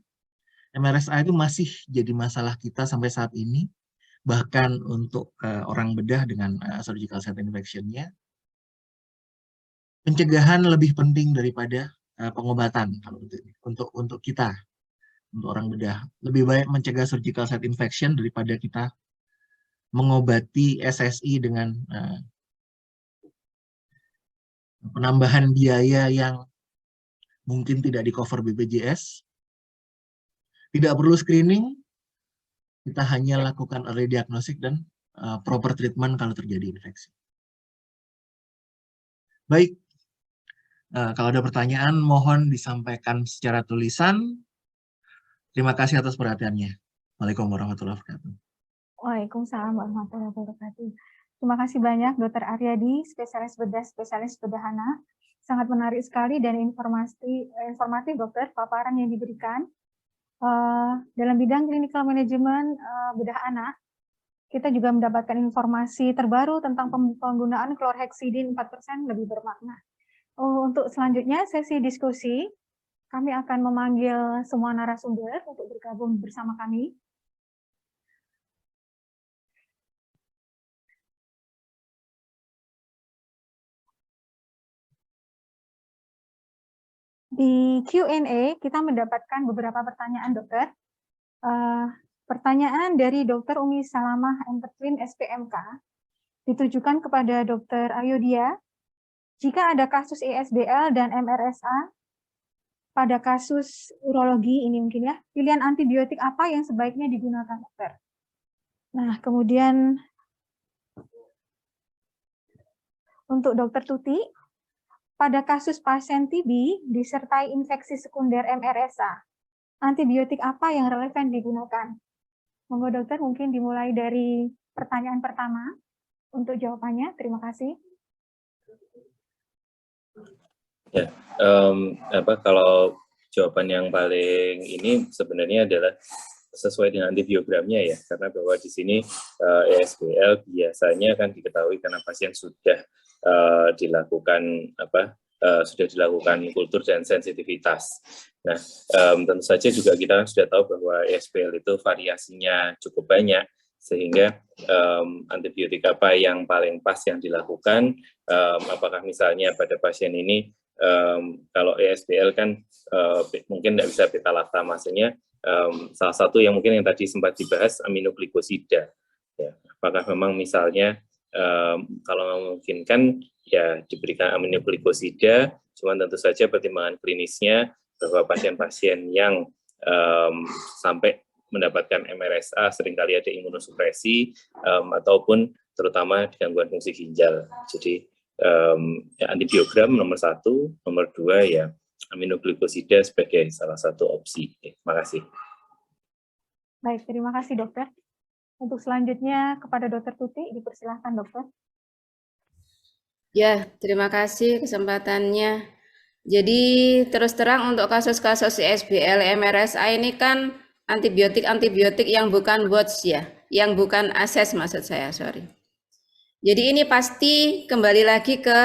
E: MRSA itu masih jadi masalah kita sampai saat ini, bahkan untuk orang bedah dengan surgical site infection-nya. Pencegahan lebih penting daripada pengobatan kalau untuk kita, untuk orang bedah. Lebih baik mencegah surgical site infection daripada kita mengobati SSI dengan penambahan biaya yang mungkin tidak di-cover BPJS. Tidak perlu screening, kita hanya lakukan early diagnostic dan proper treatment kalau terjadi infeksi. Baik, kalau ada pertanyaan mohon disampaikan secara tulisan. Terima kasih atas perhatiannya. Waalaikumsalam warahmatullahi wabarakatuh.
B: Waalaikumsalam warahmatullahi wabarakatuh. Terima kasih banyak Dr. Aryadi, spesialis bedah, spesialis bedahana. Sangat menarik sekali dan informatif dokter paparan yang diberikan. Dalam bidang clinical management bedah anak, kita juga mendapatkan informasi terbaru tentang penggunaan chlorhexidine 4% lebih bermakna. Untuk selanjutnya sesi diskusi, kami akan memanggil semua narasumber untuk bergabung bersama kami. Di Q&A kita mendapatkan beberapa pertanyaan dokter. Pertanyaan dari Dr. Umi Salamah Entertwin SPMK ditujukan kepada Dr. Ayodia. Jika ada kasus ESBL dan MRSA pada kasus urologi ini mungkin ya, pilihan antibiotik apa yang sebaiknya digunakan dokter? Nah, kemudian untuk Dr. Tuti, pada kasus pasien TB disertai infeksi sekunder MRSA, antibiotik apa yang relevan digunakan? Monggo dokter, mungkin dimulai dari pertanyaan pertama untuk jawabannya. Terima kasih.
D: Kalau jawaban yang paling ini sebenarnya adalah sesuai dengan antibiogramnya ya, karena bahwa di sini ESBL biasanya kan diketahui karena pasien sudah dilakukan kultur dan sensitivitas. Nah, tentu saja juga kita sudah tahu bahwa ESBL itu variasinya cukup banyak, sehingga antibiotik apa yang paling pas yang dilakukan, apakah misalnya pada pasien ini kalau ESBL kan mungkin tidak bisa beta-lactam, maksudnya salah satu yang mungkin yang tadi sempat dibahas aminoglikosida. Ya, apakah memang misalnya kalau memungkinkan ya diberikan aminoglikosida, cuman tentu saja pertimbangan klinisnya bahwa pasien-pasien yang sampai mendapatkan MRSA seringkali ada imunosupresi ataupun terutama gangguan fungsi ginjal. Jadi ya, antibiogram nomor 1, nomor 2 ya aminoglikosida sebagai salah satu opsi. Terima kasih.
B: Baik, terima kasih dokter. Untuk selanjutnya kepada Dokter Tuti, dipersilahkan dokter.
C: Ya, terima kasih kesempatannya. Jadi terus terang untuk kasus-kasus ESBL, MRSA ini kan antibiotik yang bukan WATS ya, yang bukan ASES maksud saya, sorry. Jadi ini pasti kembali lagi ke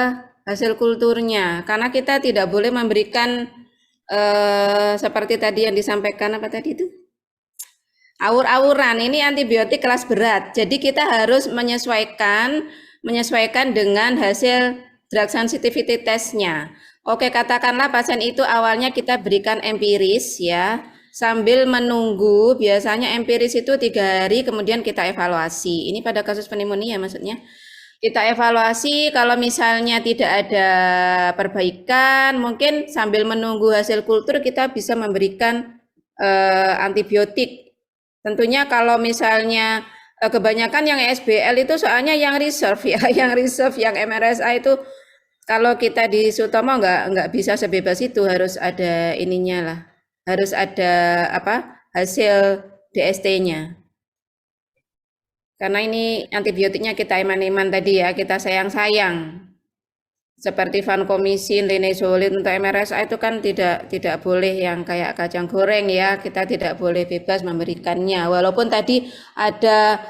C: hasil kulturnya, karena kita tidak boleh memberikan seperti tadi yang disampaikan apa tadi itu? Awur-awuran, ini antibiotik kelas berat. Jadi kita harus menyesuaikan dengan hasil drug sensitivity testnya. Oke, katakanlah pasien itu awalnya kita berikan empiris ya, sambil menunggu, biasanya empiris itu 3 hari, kemudian kita evaluasi. Ini pada kasus pneumonia maksudnya. Kita evaluasi, kalau misalnya tidak ada perbaikan, mungkin sambil menunggu hasil kultur kita bisa memberikan antibiotik. Tentunya kalau misalnya kebanyakan yang ESBL itu soalnya yang reserve ya, yang MRSA itu kalau kita di Sutomo nggak bisa sebebas itu, harus ada ininya lah, harus ada hasil DST-nya. Karena ini antibiotiknya kita iman-iman tadi ya, kita sayang-sayang. Seperti vancomycin, linezolid untuk MRSA itu kan tidak boleh yang kayak kacang goreng ya, kita tidak boleh bebas memberikannya. Walaupun tadi ada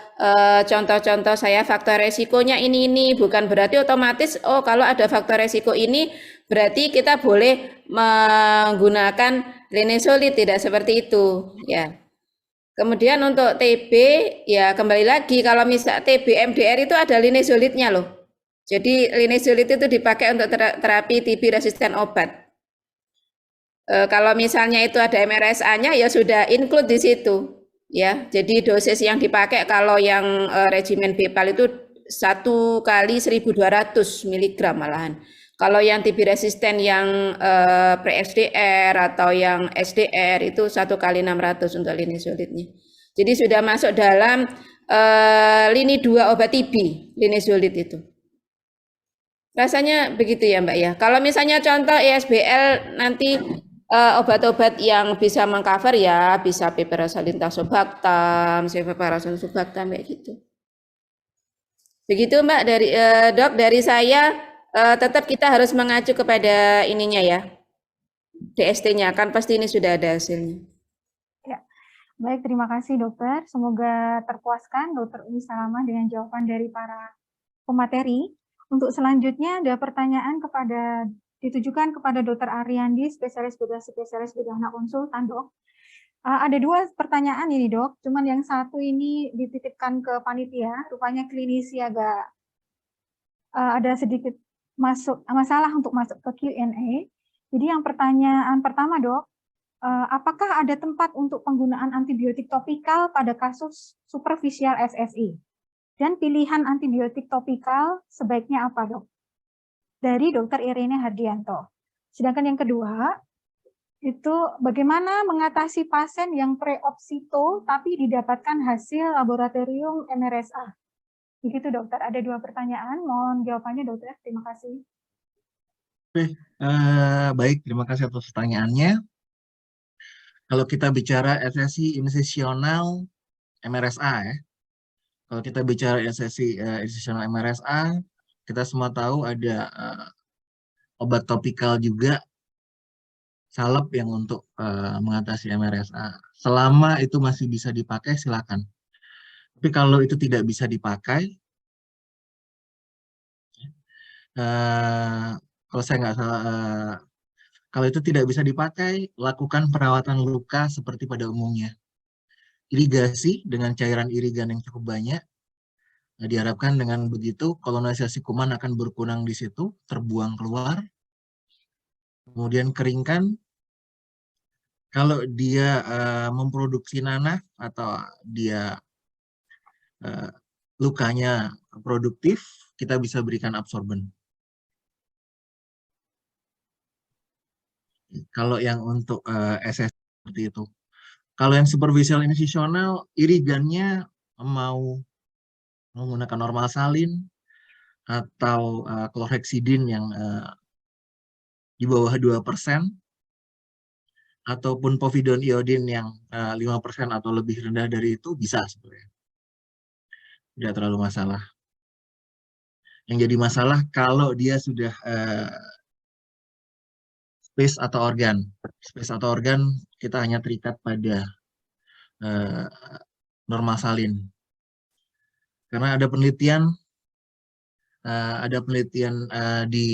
C: contoh-contoh saya faktor resikonya ini, bukan berarti otomatis kalau ada faktor resiko ini berarti kita boleh menggunakan linezolid, tidak seperti itu ya. Kemudian untuk TB ya kembali lagi, kalau misal TB MDR itu ada linezolidnya loh. Jadi linezolid itu dipakai untuk terapi TB resisten obat. Kalau misalnya itu ada MRSA-nya ya sudah include di situ ya. Jadi dosis yang dipakai kalau yang regimen BPAL itu 1 kali 1.200 mg malahan. Kalau yang TB resisten yang pre-SDR atau yang SDR itu 1 kali 600 untuk linezolidnya. Jadi sudah masuk dalam lini 2 obat TB linezolid itu. Rasanya begitu ya Mbak ya. Kalau misalnya contoh ESBL nanti obat-obat yang bisa mengcover ya bisa piperacillin tazobactam, cefeparaxone sulbactam kayak gitu. Begitu Mbak dari Dok, dari saya tetap kita harus mengacu kepada ininya ya. DST-nya kan pasti ini sudah ada hasilnya.
B: Ya. Baik, terima kasih dokter. Semoga terpuaskan Dokter Umi Salamah dengan jawaban dari para pemateri. Untuk selanjutnya ada pertanyaan ditujukan kepada Dr. Ariandi, spesialis bedah anak konsultan, Dok. Ada 2 pertanyaan ini, Dok. Cuman yang satu ini dititipkan ke panitia, rupanya klinisi agak ada sedikit masalah untuk masuk ke Q&A. Jadi yang pertanyaan pertama, Dok, apakah ada tempat untuk penggunaan antibiotik topikal pada kasus superficial SSI? Dan pilihan antibiotik topikal sebaiknya apa, Dok? Dari Dr. Irene Hardianto. Sedangkan yang kedua, itu bagaimana mengatasi pasien yang pre-opsito tapi didapatkan hasil laboratorium MRSA? Begitu, Dokter. Ada 2 pertanyaan. Mohon jawabannya, Dokter. Terima kasih.
E: Oke, baik. Terima kasih atas pertanyaannya. Kalau kita bicara SSI insisional MRSA ya, kalau kita bicara SSI insisional MRSA, kita semua tahu ada obat topikal juga, salep yang untuk mengatasi MRSA. Selama itu masih bisa dipakai, silakan. Tapi kalau itu tidak bisa dipakai, kalau saya nggak salah, kalau itu tidak bisa dipakai, lakukan perawatan luka seperti pada umumnya. Irigasi dengan cairan irigan yang cukup banyak. Nah, diharapkan dengan begitu kolonisasi kuman akan berkurang di situ, terbuang keluar. Kemudian keringkan. Kalau dia memproduksi nanah atau dia lukanya produktif, kita bisa berikan absorben. Kalau yang untuk SS seperti itu. Kalau yang superficial incisional, irigannya mau menggunakan normal salin atau chlorhexidin yang di bawah 2%, ataupun povidone iodine yang 5% atau lebih rendah dari itu, bisa sebenarnya. Tidak terlalu masalah. Yang jadi masalah kalau dia sudah space atau organ. Space atau organ kita hanya terikat pada normal salin. Karena ada penelitian di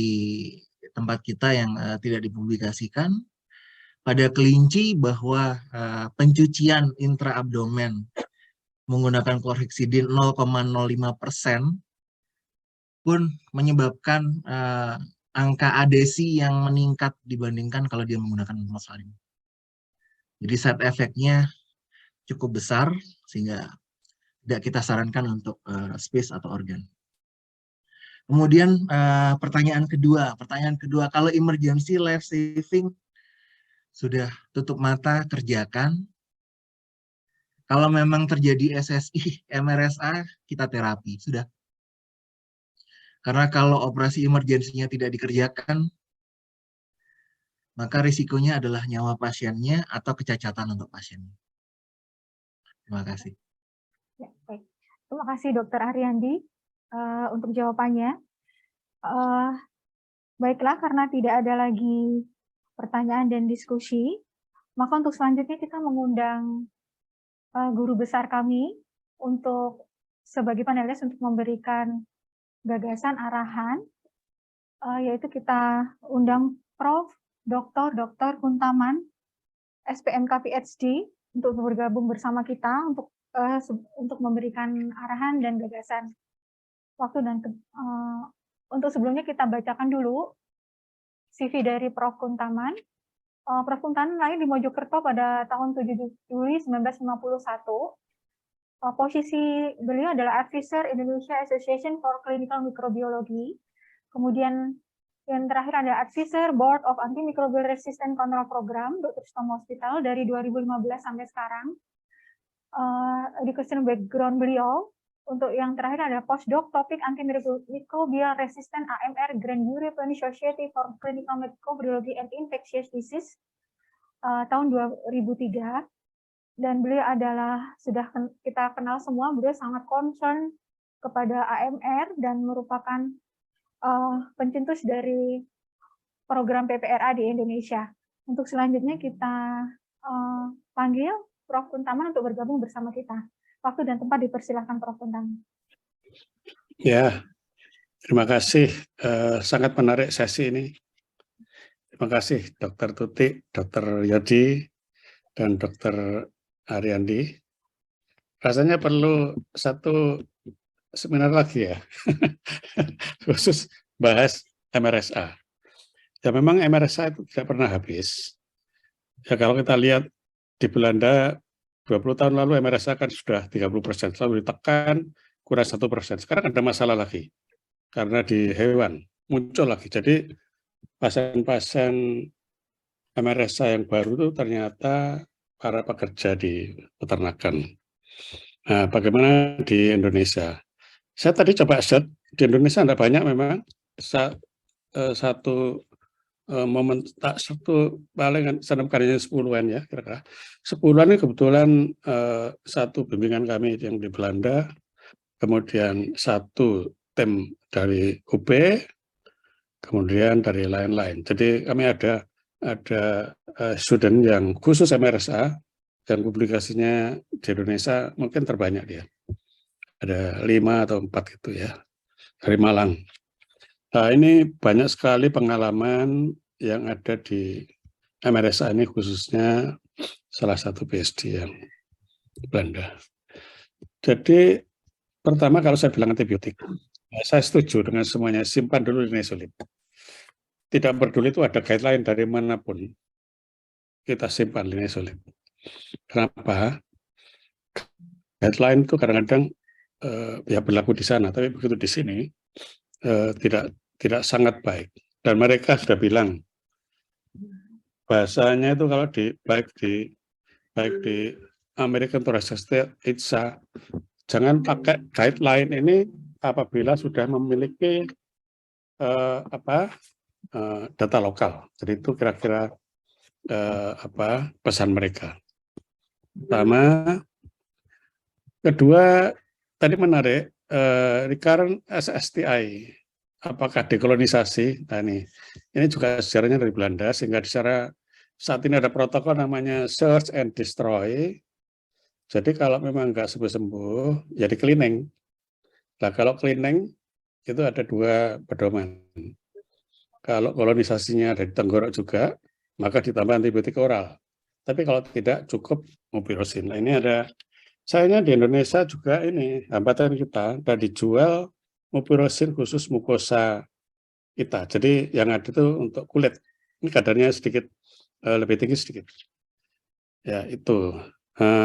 E: tempat kita yang tidak dipublikasikan pada kelinci bahwa pencucian intraabdomen menggunakan chlorhexidin 0,05% pun menyebabkan angka adesi yang meningkat dibandingkan kalau dia menggunakan normal salin. Jadi side effect-nya cukup besar sehingga tidak kita sarankan untuk space atau organ. Kemudian pertanyaan kedua, kalau emergency life saving sudah tutup mata, kerjakan. Kalau memang terjadi SSI, MRSA, kita terapi, sudah. Karena kalau operasi emergensinya tidak dikerjakan, maka risikonya adalah nyawa pasiennya atau kecacatan untuk pasiennya. Terima kasih.
B: Ya, baik. Terima kasih Dr. Ariandi untuk jawabannya. Baiklah, karena tidak ada lagi pertanyaan dan diskusi, maka untuk selanjutnya kita mengundang guru besar kami untuk sebagai panelis untuk memberikan gagasan arahan, yaitu kita undang Prof. Dr. Kuntaman, SPMK PhD, untuk bergabung bersama kita untuk memberikan arahan dan gagasan. Untuk sebelumnya kita bacakan dulu CV dari Prof. Kuntaman. Prof. Kuntaman lahir di Mojokerto pada tahun 7 Juli 1951. Posisi beliau adalah Advisor Indonesia Association for Clinical Microbiology. Kemudian yang terakhir ada Advisor Board of Antimicrobial Resistance Control Program, Dr. Sutomo Hospital dari 2015 sampai sekarang. Education background beliau, untuk yang terakhir ada Postdoc Topik Antimicrobial Resistant AMR Grand European Society for Clinical Microbiology and Infectious Disease tahun 2003. Dan beliau adalah, sudah kita kenal semua, beliau sangat concern kepada AMR dan merupakan pencetus dari program PPRA di Indonesia. Untuk selanjutnya kita panggil Prof. Kuntaman untuk bergabung bersama kita. Waktu dan tempat dipersilahkan Prof. Kuntaman.
F: Ya, terima kasih. Sangat menarik sesi ini. Terima kasih Dr. Tutik, Dr. Yodi, dan Dr. Ariandi. Rasanya perlu satu seminar lagi ya, khusus bahas MRSA. Ya memang MRSA itu tidak pernah habis. Ya kalau kita lihat di Belanda 20 tahun lalu MRSA kan sudah 30%, selalu ditekan kurang 1%. Sekarang ada masalah lagi karena di hewan muncul lagi. Jadi pasien-pasien MRSA yang baru itu ternyata para pekerja di peternakan. Nah, bagaimana di Indonesia? Saya tadi coba search, di Indonesia tidak banyak memang. Satu momen, satu paling kalinya 10-an ya, kira-kira. 10-an ini kebetulan satu bimbingan kami yang di Belanda, kemudian satu tim dari UB, kemudian dari lain-lain. Jadi kami ada student yang khusus MRSA dan publikasinya di Indonesia mungkin terbanyak dia. Ada 5 atau 4 gitu ya, dari Malang. Nah, ini banyak sekali pengalaman yang ada di MRSA ini, khususnya salah satu PSD yang Belanda. Jadi pertama kalau saya bilang antibiotik, saya setuju dengan semuanya, simpan dulu linezolid. Tidak peduli itu ada guideline dari manapun, kita simpan linezolid. Kenapa? Guideline itu kadang-kadang ya berlaku di sana, tapi begitu di sini tidak sangat baik. Dan mereka sudah bilang bahasanya itu kalau baik di American Thoracic Society, ITSA, jangan pakai guideline ini apabila sudah memiliki data lokal. Jadi itu kira-kira pesan mereka. Pertama, kedua tadi menarik, recurrent SSTI, apakah dekolonisasi? Nah ini juga sejarahnya dari Belanda, sehingga secara saat ini ada protokol namanya search and destroy. Jadi kalau memang nggak sembuh-sembuh, jadi cleaning. Nah kalau cleaning itu ada 2 pedoman. Kalau kolonisasinya ada di tenggorok juga, maka ditambah antibiotik oral. Tapi kalau tidak, cukup mupirocin. Nah ini ada, sayangnya di Indonesia juga ini, hambatan kita, dan dijual mupirocin khusus mukosa kita. Jadi yang ada itu untuk kulit. Ini kadarnya sedikit lebih tinggi sedikit. Ya itu.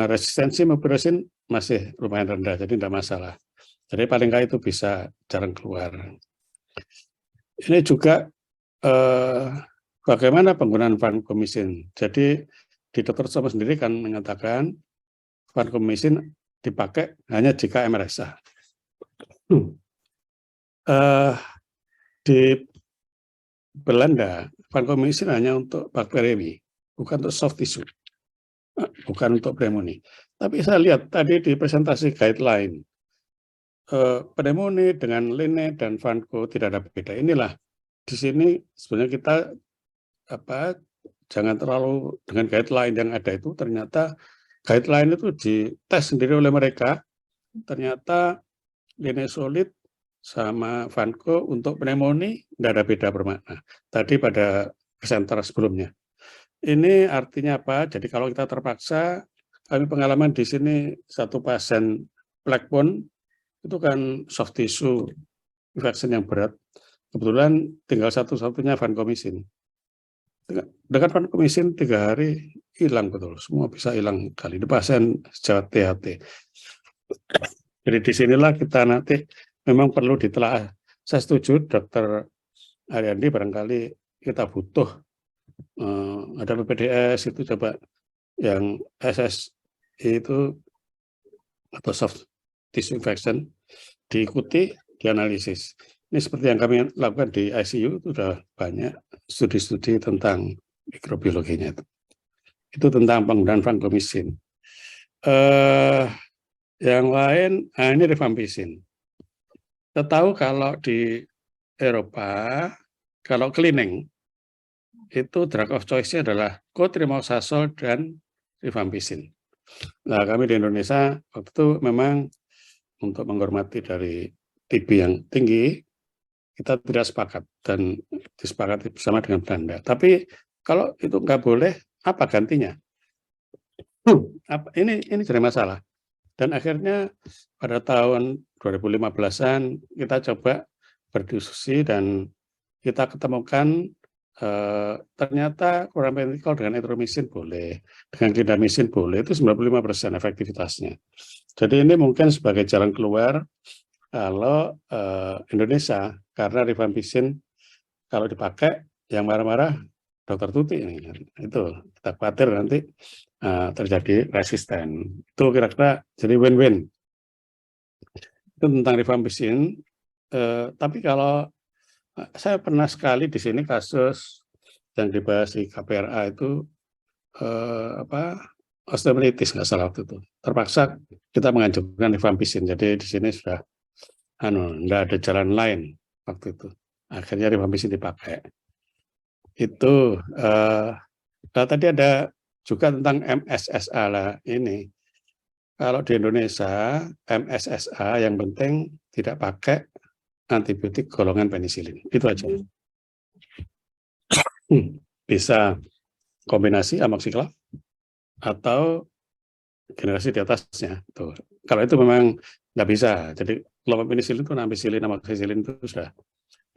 F: Resistensi mupirocin masih lumayan rendah, jadi tidak masalah. Jadi paling nggak itu bisa jarang keluar. Ini juga bagaimana penggunaan vancomycin. Jadi di Dr. Somo sendiri kan menyatakan vancomycin dipakai hanya jika MRSA. Di Belanda, vancomycin hanya untuk bakteri, bukan untuk soft tissue. Bukan untuk pneumonia. Tapi saya lihat tadi di presentasi guideline, pneumonia dengan Line dan Vanco tidak ada beda. Inilah di sini sebenarnya kita jangan terlalu dengan guideline yang ada itu, ternyata guideline itu dites sendiri oleh mereka, ternyata linezolid sama Vanco untuk pneumonia tidak ada beda bermakna. Tadi pada presenter sebelumnya. Ini artinya apa? Jadi kalau kita terpaksa, kami pengalaman di sini satu pasien plaque bone itu kan soft tissue infection yang berat. Kebetulan tinggal satu-satunya vancomycin. Dengan vancomycin 3 hari hilang betul, semua bisa hilang kali. Ini pasien sejauh THT. Jadi disinilah kita nanti memang perlu ditelaah. Saya setuju, Dr. Ariandi, barangkali kita butuh ada PPDS itu coba yang SS itu atau soft tissue infection diikuti, dianalisis. Ini seperti yang kami lakukan di ICU, itu sudah banyak studi-studi tentang mikrobiologinya. Itu tentang penggunaan vancomycin. Yang lain, ini rifampicin. Kita tahu kalau di Eropa, kalau cleaning, itu drug of choice-nya adalah cotrimoxazole dan rifampicin. Nah, kami di Indonesia waktu itu memang untuk menghormati dari TB yang tinggi, kita tidak sepakat dan disepakati bersama dengan Belanda. Tapi kalau itu nggak boleh, apa gantinya? Ini jadi masalah. Dan akhirnya pada tahun 2015-an kita coba berdiskusi dan kita ketemukan ternyata chlorantraniliprol dengan erythromycin boleh, dengan clindamycin boleh, itu 95% efektivitasnya. Jadi ini mungkin sebagai jalan keluar kalau Indonesia, karena rifampicin kalau dipakai yang marah-marah Dr. Tuti ini, itu kita khawatir nanti terjadi resisten. Itu kira-kira jadi win-win. Itu tentang rifampicin. Tapi kalau saya pernah sekali di sini kasus yang dibahas di KPRA itu osteomelitis nggak salah waktu itu. Terpaksa kita mengajukan rifampicin. Jadi di sini sudah nggak ada jalan lain waktu itu. akhirnya rifampicin dipakai. Itu nah, tadi ada juga tentang MSSA lah ini. Kalau di Indonesia MSSA yang penting tidak pakai antibiotik golongan penisilin. Itu aja. Bisa kombinasi amoksiklaf atau generasi di atasnya. Tuh. Kalau itu memang nggak bisa. Jadi kalau penisilin itu ampicillin, amoxicillin itu sudah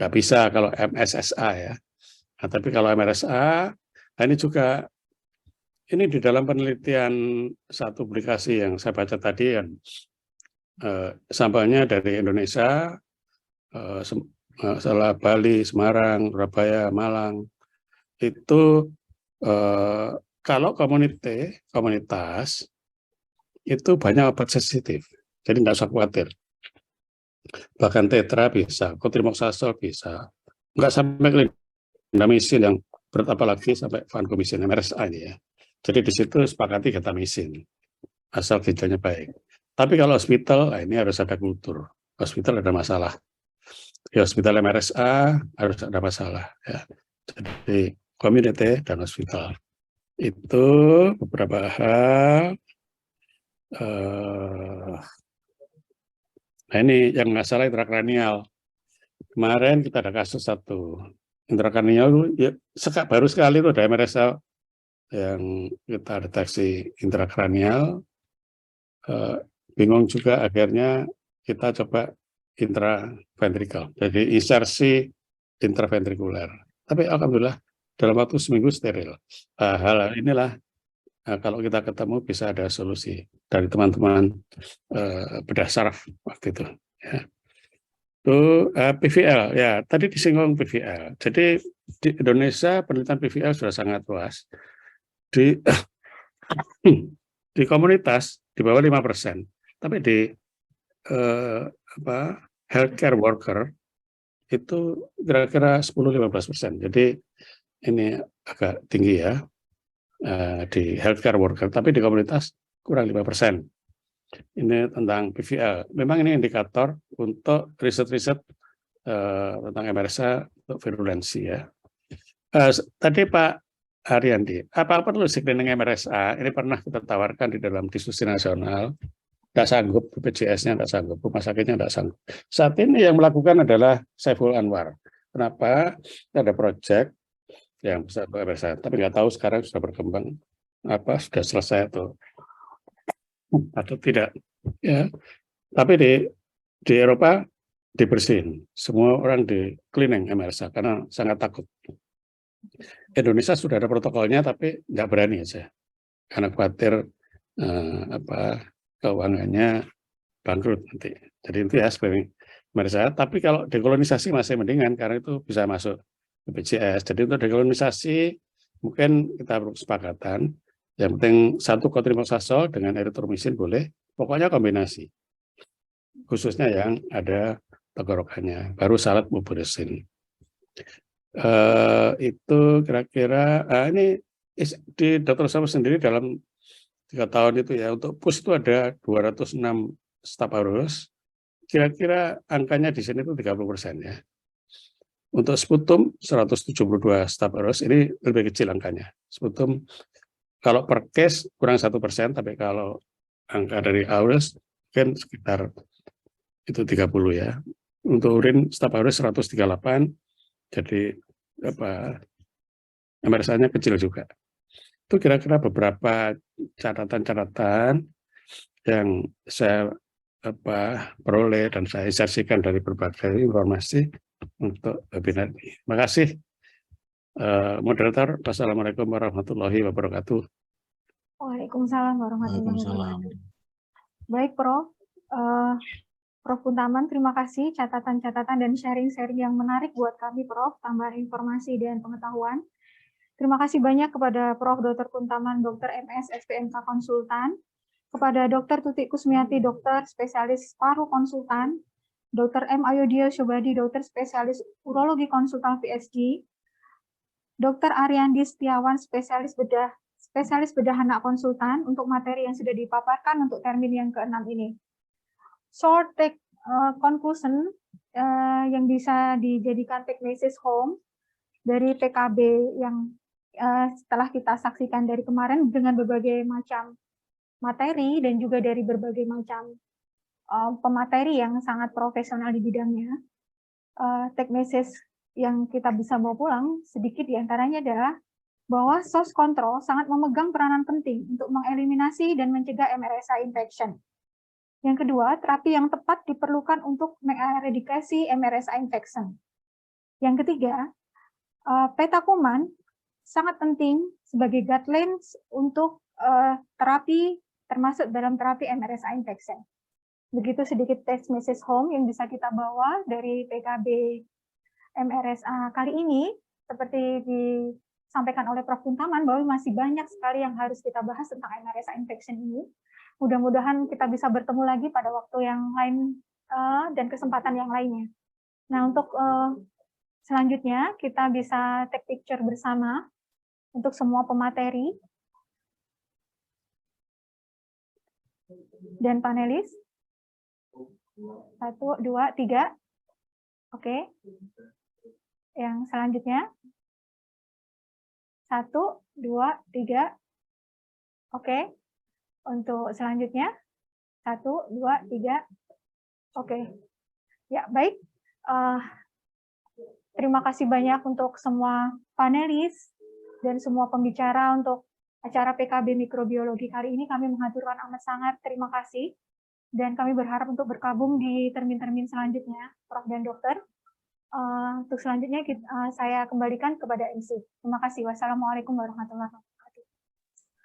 F: nggak bisa kalau MSSA ya. Nah, tapi kalau MRSA, nah ini juga ini di dalam penelitian satu publikasi yang saya baca tadi kan sampelnya dari Indonesia, salah Bali, Semarang, Surabaya, Malang itu kalau komunitas itu banyak obat sensitif, jadi nggak usah khawatir. Bahkan tetra bisa, cotrimoxazole bisa, nggak sampai clindamycin yang berat apalagi sampai vancomycin, MRSA ini ya. Jadi di situ sepakati gentamicin, asal gejalanya baik. Tapi kalau hospital, nah ini harus ada kultur. Hospital ada masalah. Di hospital MRSA harus ada masalah. Ya. Jadi community dan hospital. Itu beberapa hal. Nah ini yang masalah intrakranial. Kemarin kita ada kasus satu. Intrakranial ya, baru sekali itu ada MRSA yang kita deteksi intrakranial. Bingung juga akhirnya kita coba intraventrikal. Jadi insersi intraventrikuler. Tapi alhamdulillah dalam waktu seminggu steril. Hal inilah kalau kita ketemu bisa ada solusi dari teman-teman bedah saraf waktu itu. Ya. Itu PVL ya tadi disinggung PVL. Jadi di Indonesia penelitian PVL sudah sangat luas. Di komunitas di bawah 5%, tapi di healthcare worker itu kira-kira 10-15%. Jadi ini agak tinggi ya di healthcare worker, tapi di komunitas kurang 5%. Ini tentang PVL. Memang ini indikator untuk riset-riset tentang MRSA untuk virulensi ya. Tadi Pak Ariandi, apa perlu screening MRSA? Ini pernah kita tawarkan di dalam diskusi nasional. Tidak sanggup, BPJS-nya tidak sanggup, rumah sakitnya tidak sanggup. Saat ini yang melakukan adalah Saiful Anwar. Kenapa? Ada proyek yang bisa untuk MRSA, tapi nggak tahu sekarang sudah berkembang apa sudah selesai atau tidak. Ya, tapi di Eropa dibersihin, semua orang di cleaning MRSA karena sangat takut. Indonesia sudah ada protokolnya tapi nggak berani aja karena khawatir keuangannya bangkrut nanti. Jadi itu ya sebenarnya MRSA. Tapi kalau dekolonisasi masih mendingan karena itu bisa masuk BPJS. Jadi untuk dekolonisasi mungkin kita perlu kesepakatan. Yang penting satu cotrimoxazole dengan erythromycin boleh. Pokoknya kombinasi. Khususnya yang ada tenggorokannya. Baru salad mupurisin. Itu kira-kira ini di Dr. Sama sendiri dalam 3 tahun itu ya untuk pus itu ada 206 staf aureus, kira-kira angkanya di sini itu 30% ya. Untuk sputum 172 staf aureus, ini lebih kecil angkanya. Sputum kalau per case kurang 1%, tapi kalau angka dari aureus kan sekitar itu 30 ya. Untuk urin staf aureus 138, jadi MRSA-nya kecil juga. Itu kira-kira beberapa catatan-catatan yang saya peroleh dan saya insersikan dari berbagai informasi untuk webinar ini. Terima kasih. Moderator, wassalamualaikum warahmatullahi wabarakatuh.
B: Waalaikumsalam warahmatullahi wabarakatuh. Baik, Prof. Prof. Kuntaman, terima kasih catatan-catatan dan sharing-sharing yang menarik buat kami, Prof. Tambahan informasi dan pengetahuan. Terima kasih banyak kepada Prof. Dr. Kuntaman, Dr. MS, SPMK Konsultan, kepada Dr. Tutik Kusmiati, Dokter Spesialis Paru Konsultan, Dr. M. Ayodhya Syobadi, Dokter Spesialis Urologi Konsultan VSG, Dr. Ariandi Setiawan, Spesialis Bedah Anak Konsultan, untuk materi yang sudah dipaparkan untuk termin yang ke-6 ini. Short take conclusion yang bisa dijadikan Teknesis Home dari PKB yang setelah kita saksikan dari kemarin dengan berbagai macam materi dan juga dari berbagai macam pemateri yang sangat profesional di bidangnya. Teknesis yang kita bisa bawa pulang sedikit diantaranya adalah bahwa source control sangat memegang peranan penting untuk mengeliminasi dan mencegah MRSA infection. Yang kedua, terapi yang tepat diperlukan untuk mengeradikasi MRSA infection. Yang ketiga, peta kuman sangat penting sebagai guidelines untuk terapi termasuk dalam terapi MRSA infection. Begitu sedikit Teknesis Home yang bisa kita bawa dari PKB MRSA kali ini, seperti disampaikan oleh Prof. Kuntaman bahwa masih banyak sekali yang harus kita bahas tentang MRSA infection ini. Mudah-mudahan kita bisa bertemu lagi pada waktu yang lain dan kesempatan yang lainnya. Nah, untuk selanjutnya kita bisa take picture bersama untuk semua pemateri dan panelis. 1, 2, 3. Oke. Yang selanjutnya. 1, 2, 3. Oke. Untuk selanjutnya. 1, 2, 3. Oke. Ya, baik. Terima kasih banyak untuk semua panelis dan semua pembicara untuk acara PKB Mikrobiologi kali ini. Kami mengaturkan amat sangat terima kasih. Dan kami berharap untuk bergabung di termin-termin selanjutnya, Prof. dan Dokter. Untuk selanjutnya saya kembalikan kepada MC. Terima kasih. Wassalamualaikum warahmatullahi wabarakatuh.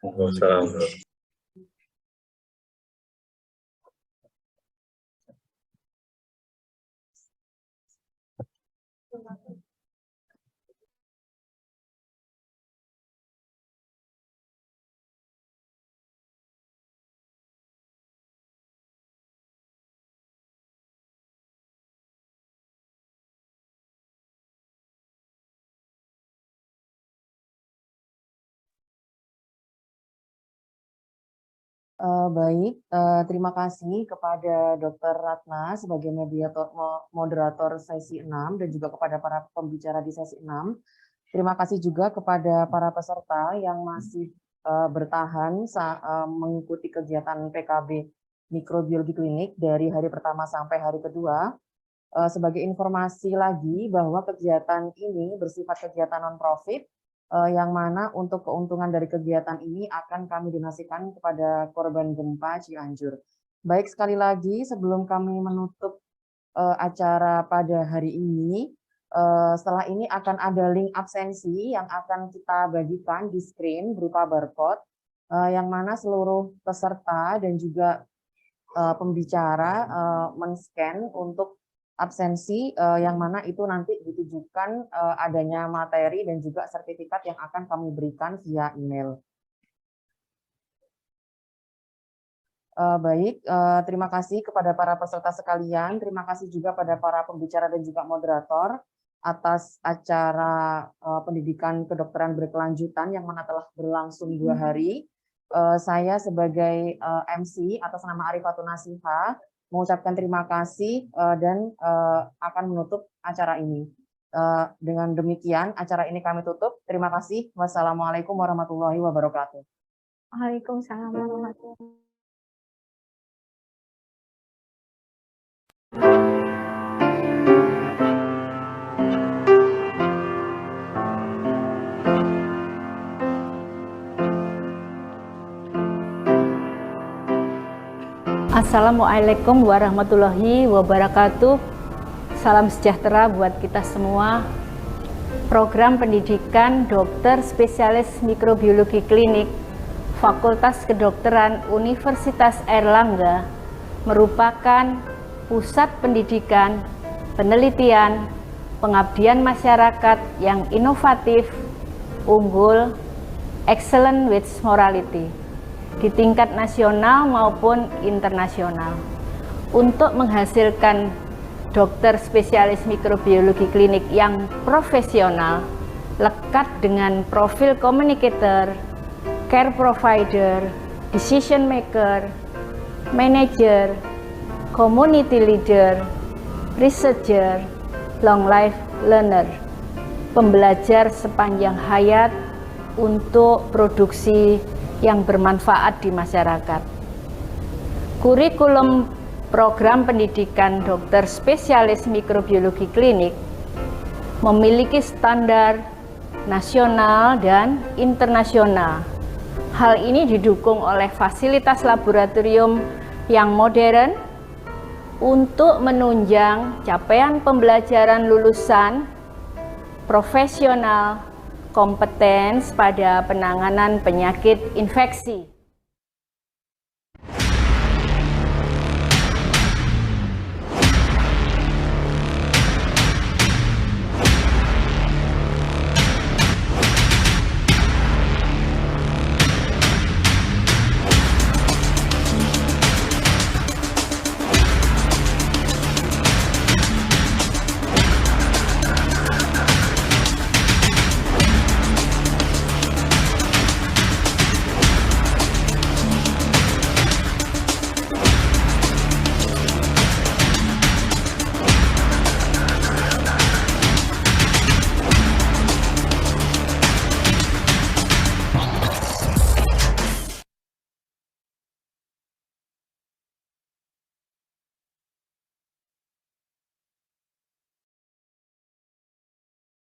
D: Waalaikumsalam.
A: Baik, terima kasih kepada Dr. Ratna sebagai moderator sesi 6 dan juga kepada para pembicara di sesi 6. Terima kasih juga kepada para peserta yang masih bertahan mengikuti kegiatan PKB Mikrobiologi Klinik dari hari pertama sampai hari kedua. Sebagai informasi lagi bahwa kegiatan ini bersifat kegiatan non-profit, yang mana untuk keuntungan dari kegiatan ini akan kami donasikan kepada korban gempa Cianjur. Baik, sekali lagi sebelum kami menutup acara pada hari ini, setelah ini akan ada link absensi yang akan kita bagikan di screen berupa barcode, yang mana seluruh peserta dan juga pembicara men-scan untuk absensi, yang mana itu nanti ditujukan adanya materi dan juga sertifikat yang akan kami berikan via email. Baik, terima kasih kepada para peserta sekalian, terima kasih juga pada para pembicara dan juga moderator atas acara pendidikan kedokteran berkelanjutan yang mana telah berlangsung 2 hari. Saya sebagai MC atas nama Arifatun Nasihah mengucapkan terima kasih dan akan menutup acara ini. Dengan demikian, acara ini kami tutup. Terima kasih. Wassalamualaikum warahmatullahi wabarakatuh.
B: Waalaikumsalam warahmatullahi wabarakatuh.
G: Assalamualaikum warahmatullahi wabarakatuh. Salam sejahtera buat kita semua. Program pendidikan dokter spesialis mikrobiologi klinik Fakultas Kedokteran Universitas Airlangga merupakan pusat pendidikan, penelitian, pengabdian masyarakat yang inovatif, unggul, excellent with morality di tingkat nasional maupun internasional untuk menghasilkan dokter spesialis mikrobiologi klinik yang profesional, lekat dengan profil communicator, care provider, decision maker, manager, community leader, researcher, long life learner, pembelajar sepanjang hayat untuk produksi yang bermanfaat di masyarakat. Kurikulum program pendidikan dokter spesialis mikrobiologi klinik memiliki standar nasional dan internasional. Hal ini didukung oleh fasilitas laboratorium yang modern untuk menunjang capaian pembelajaran lulusan profesional kompeten pada penanganan penyakit infeksi.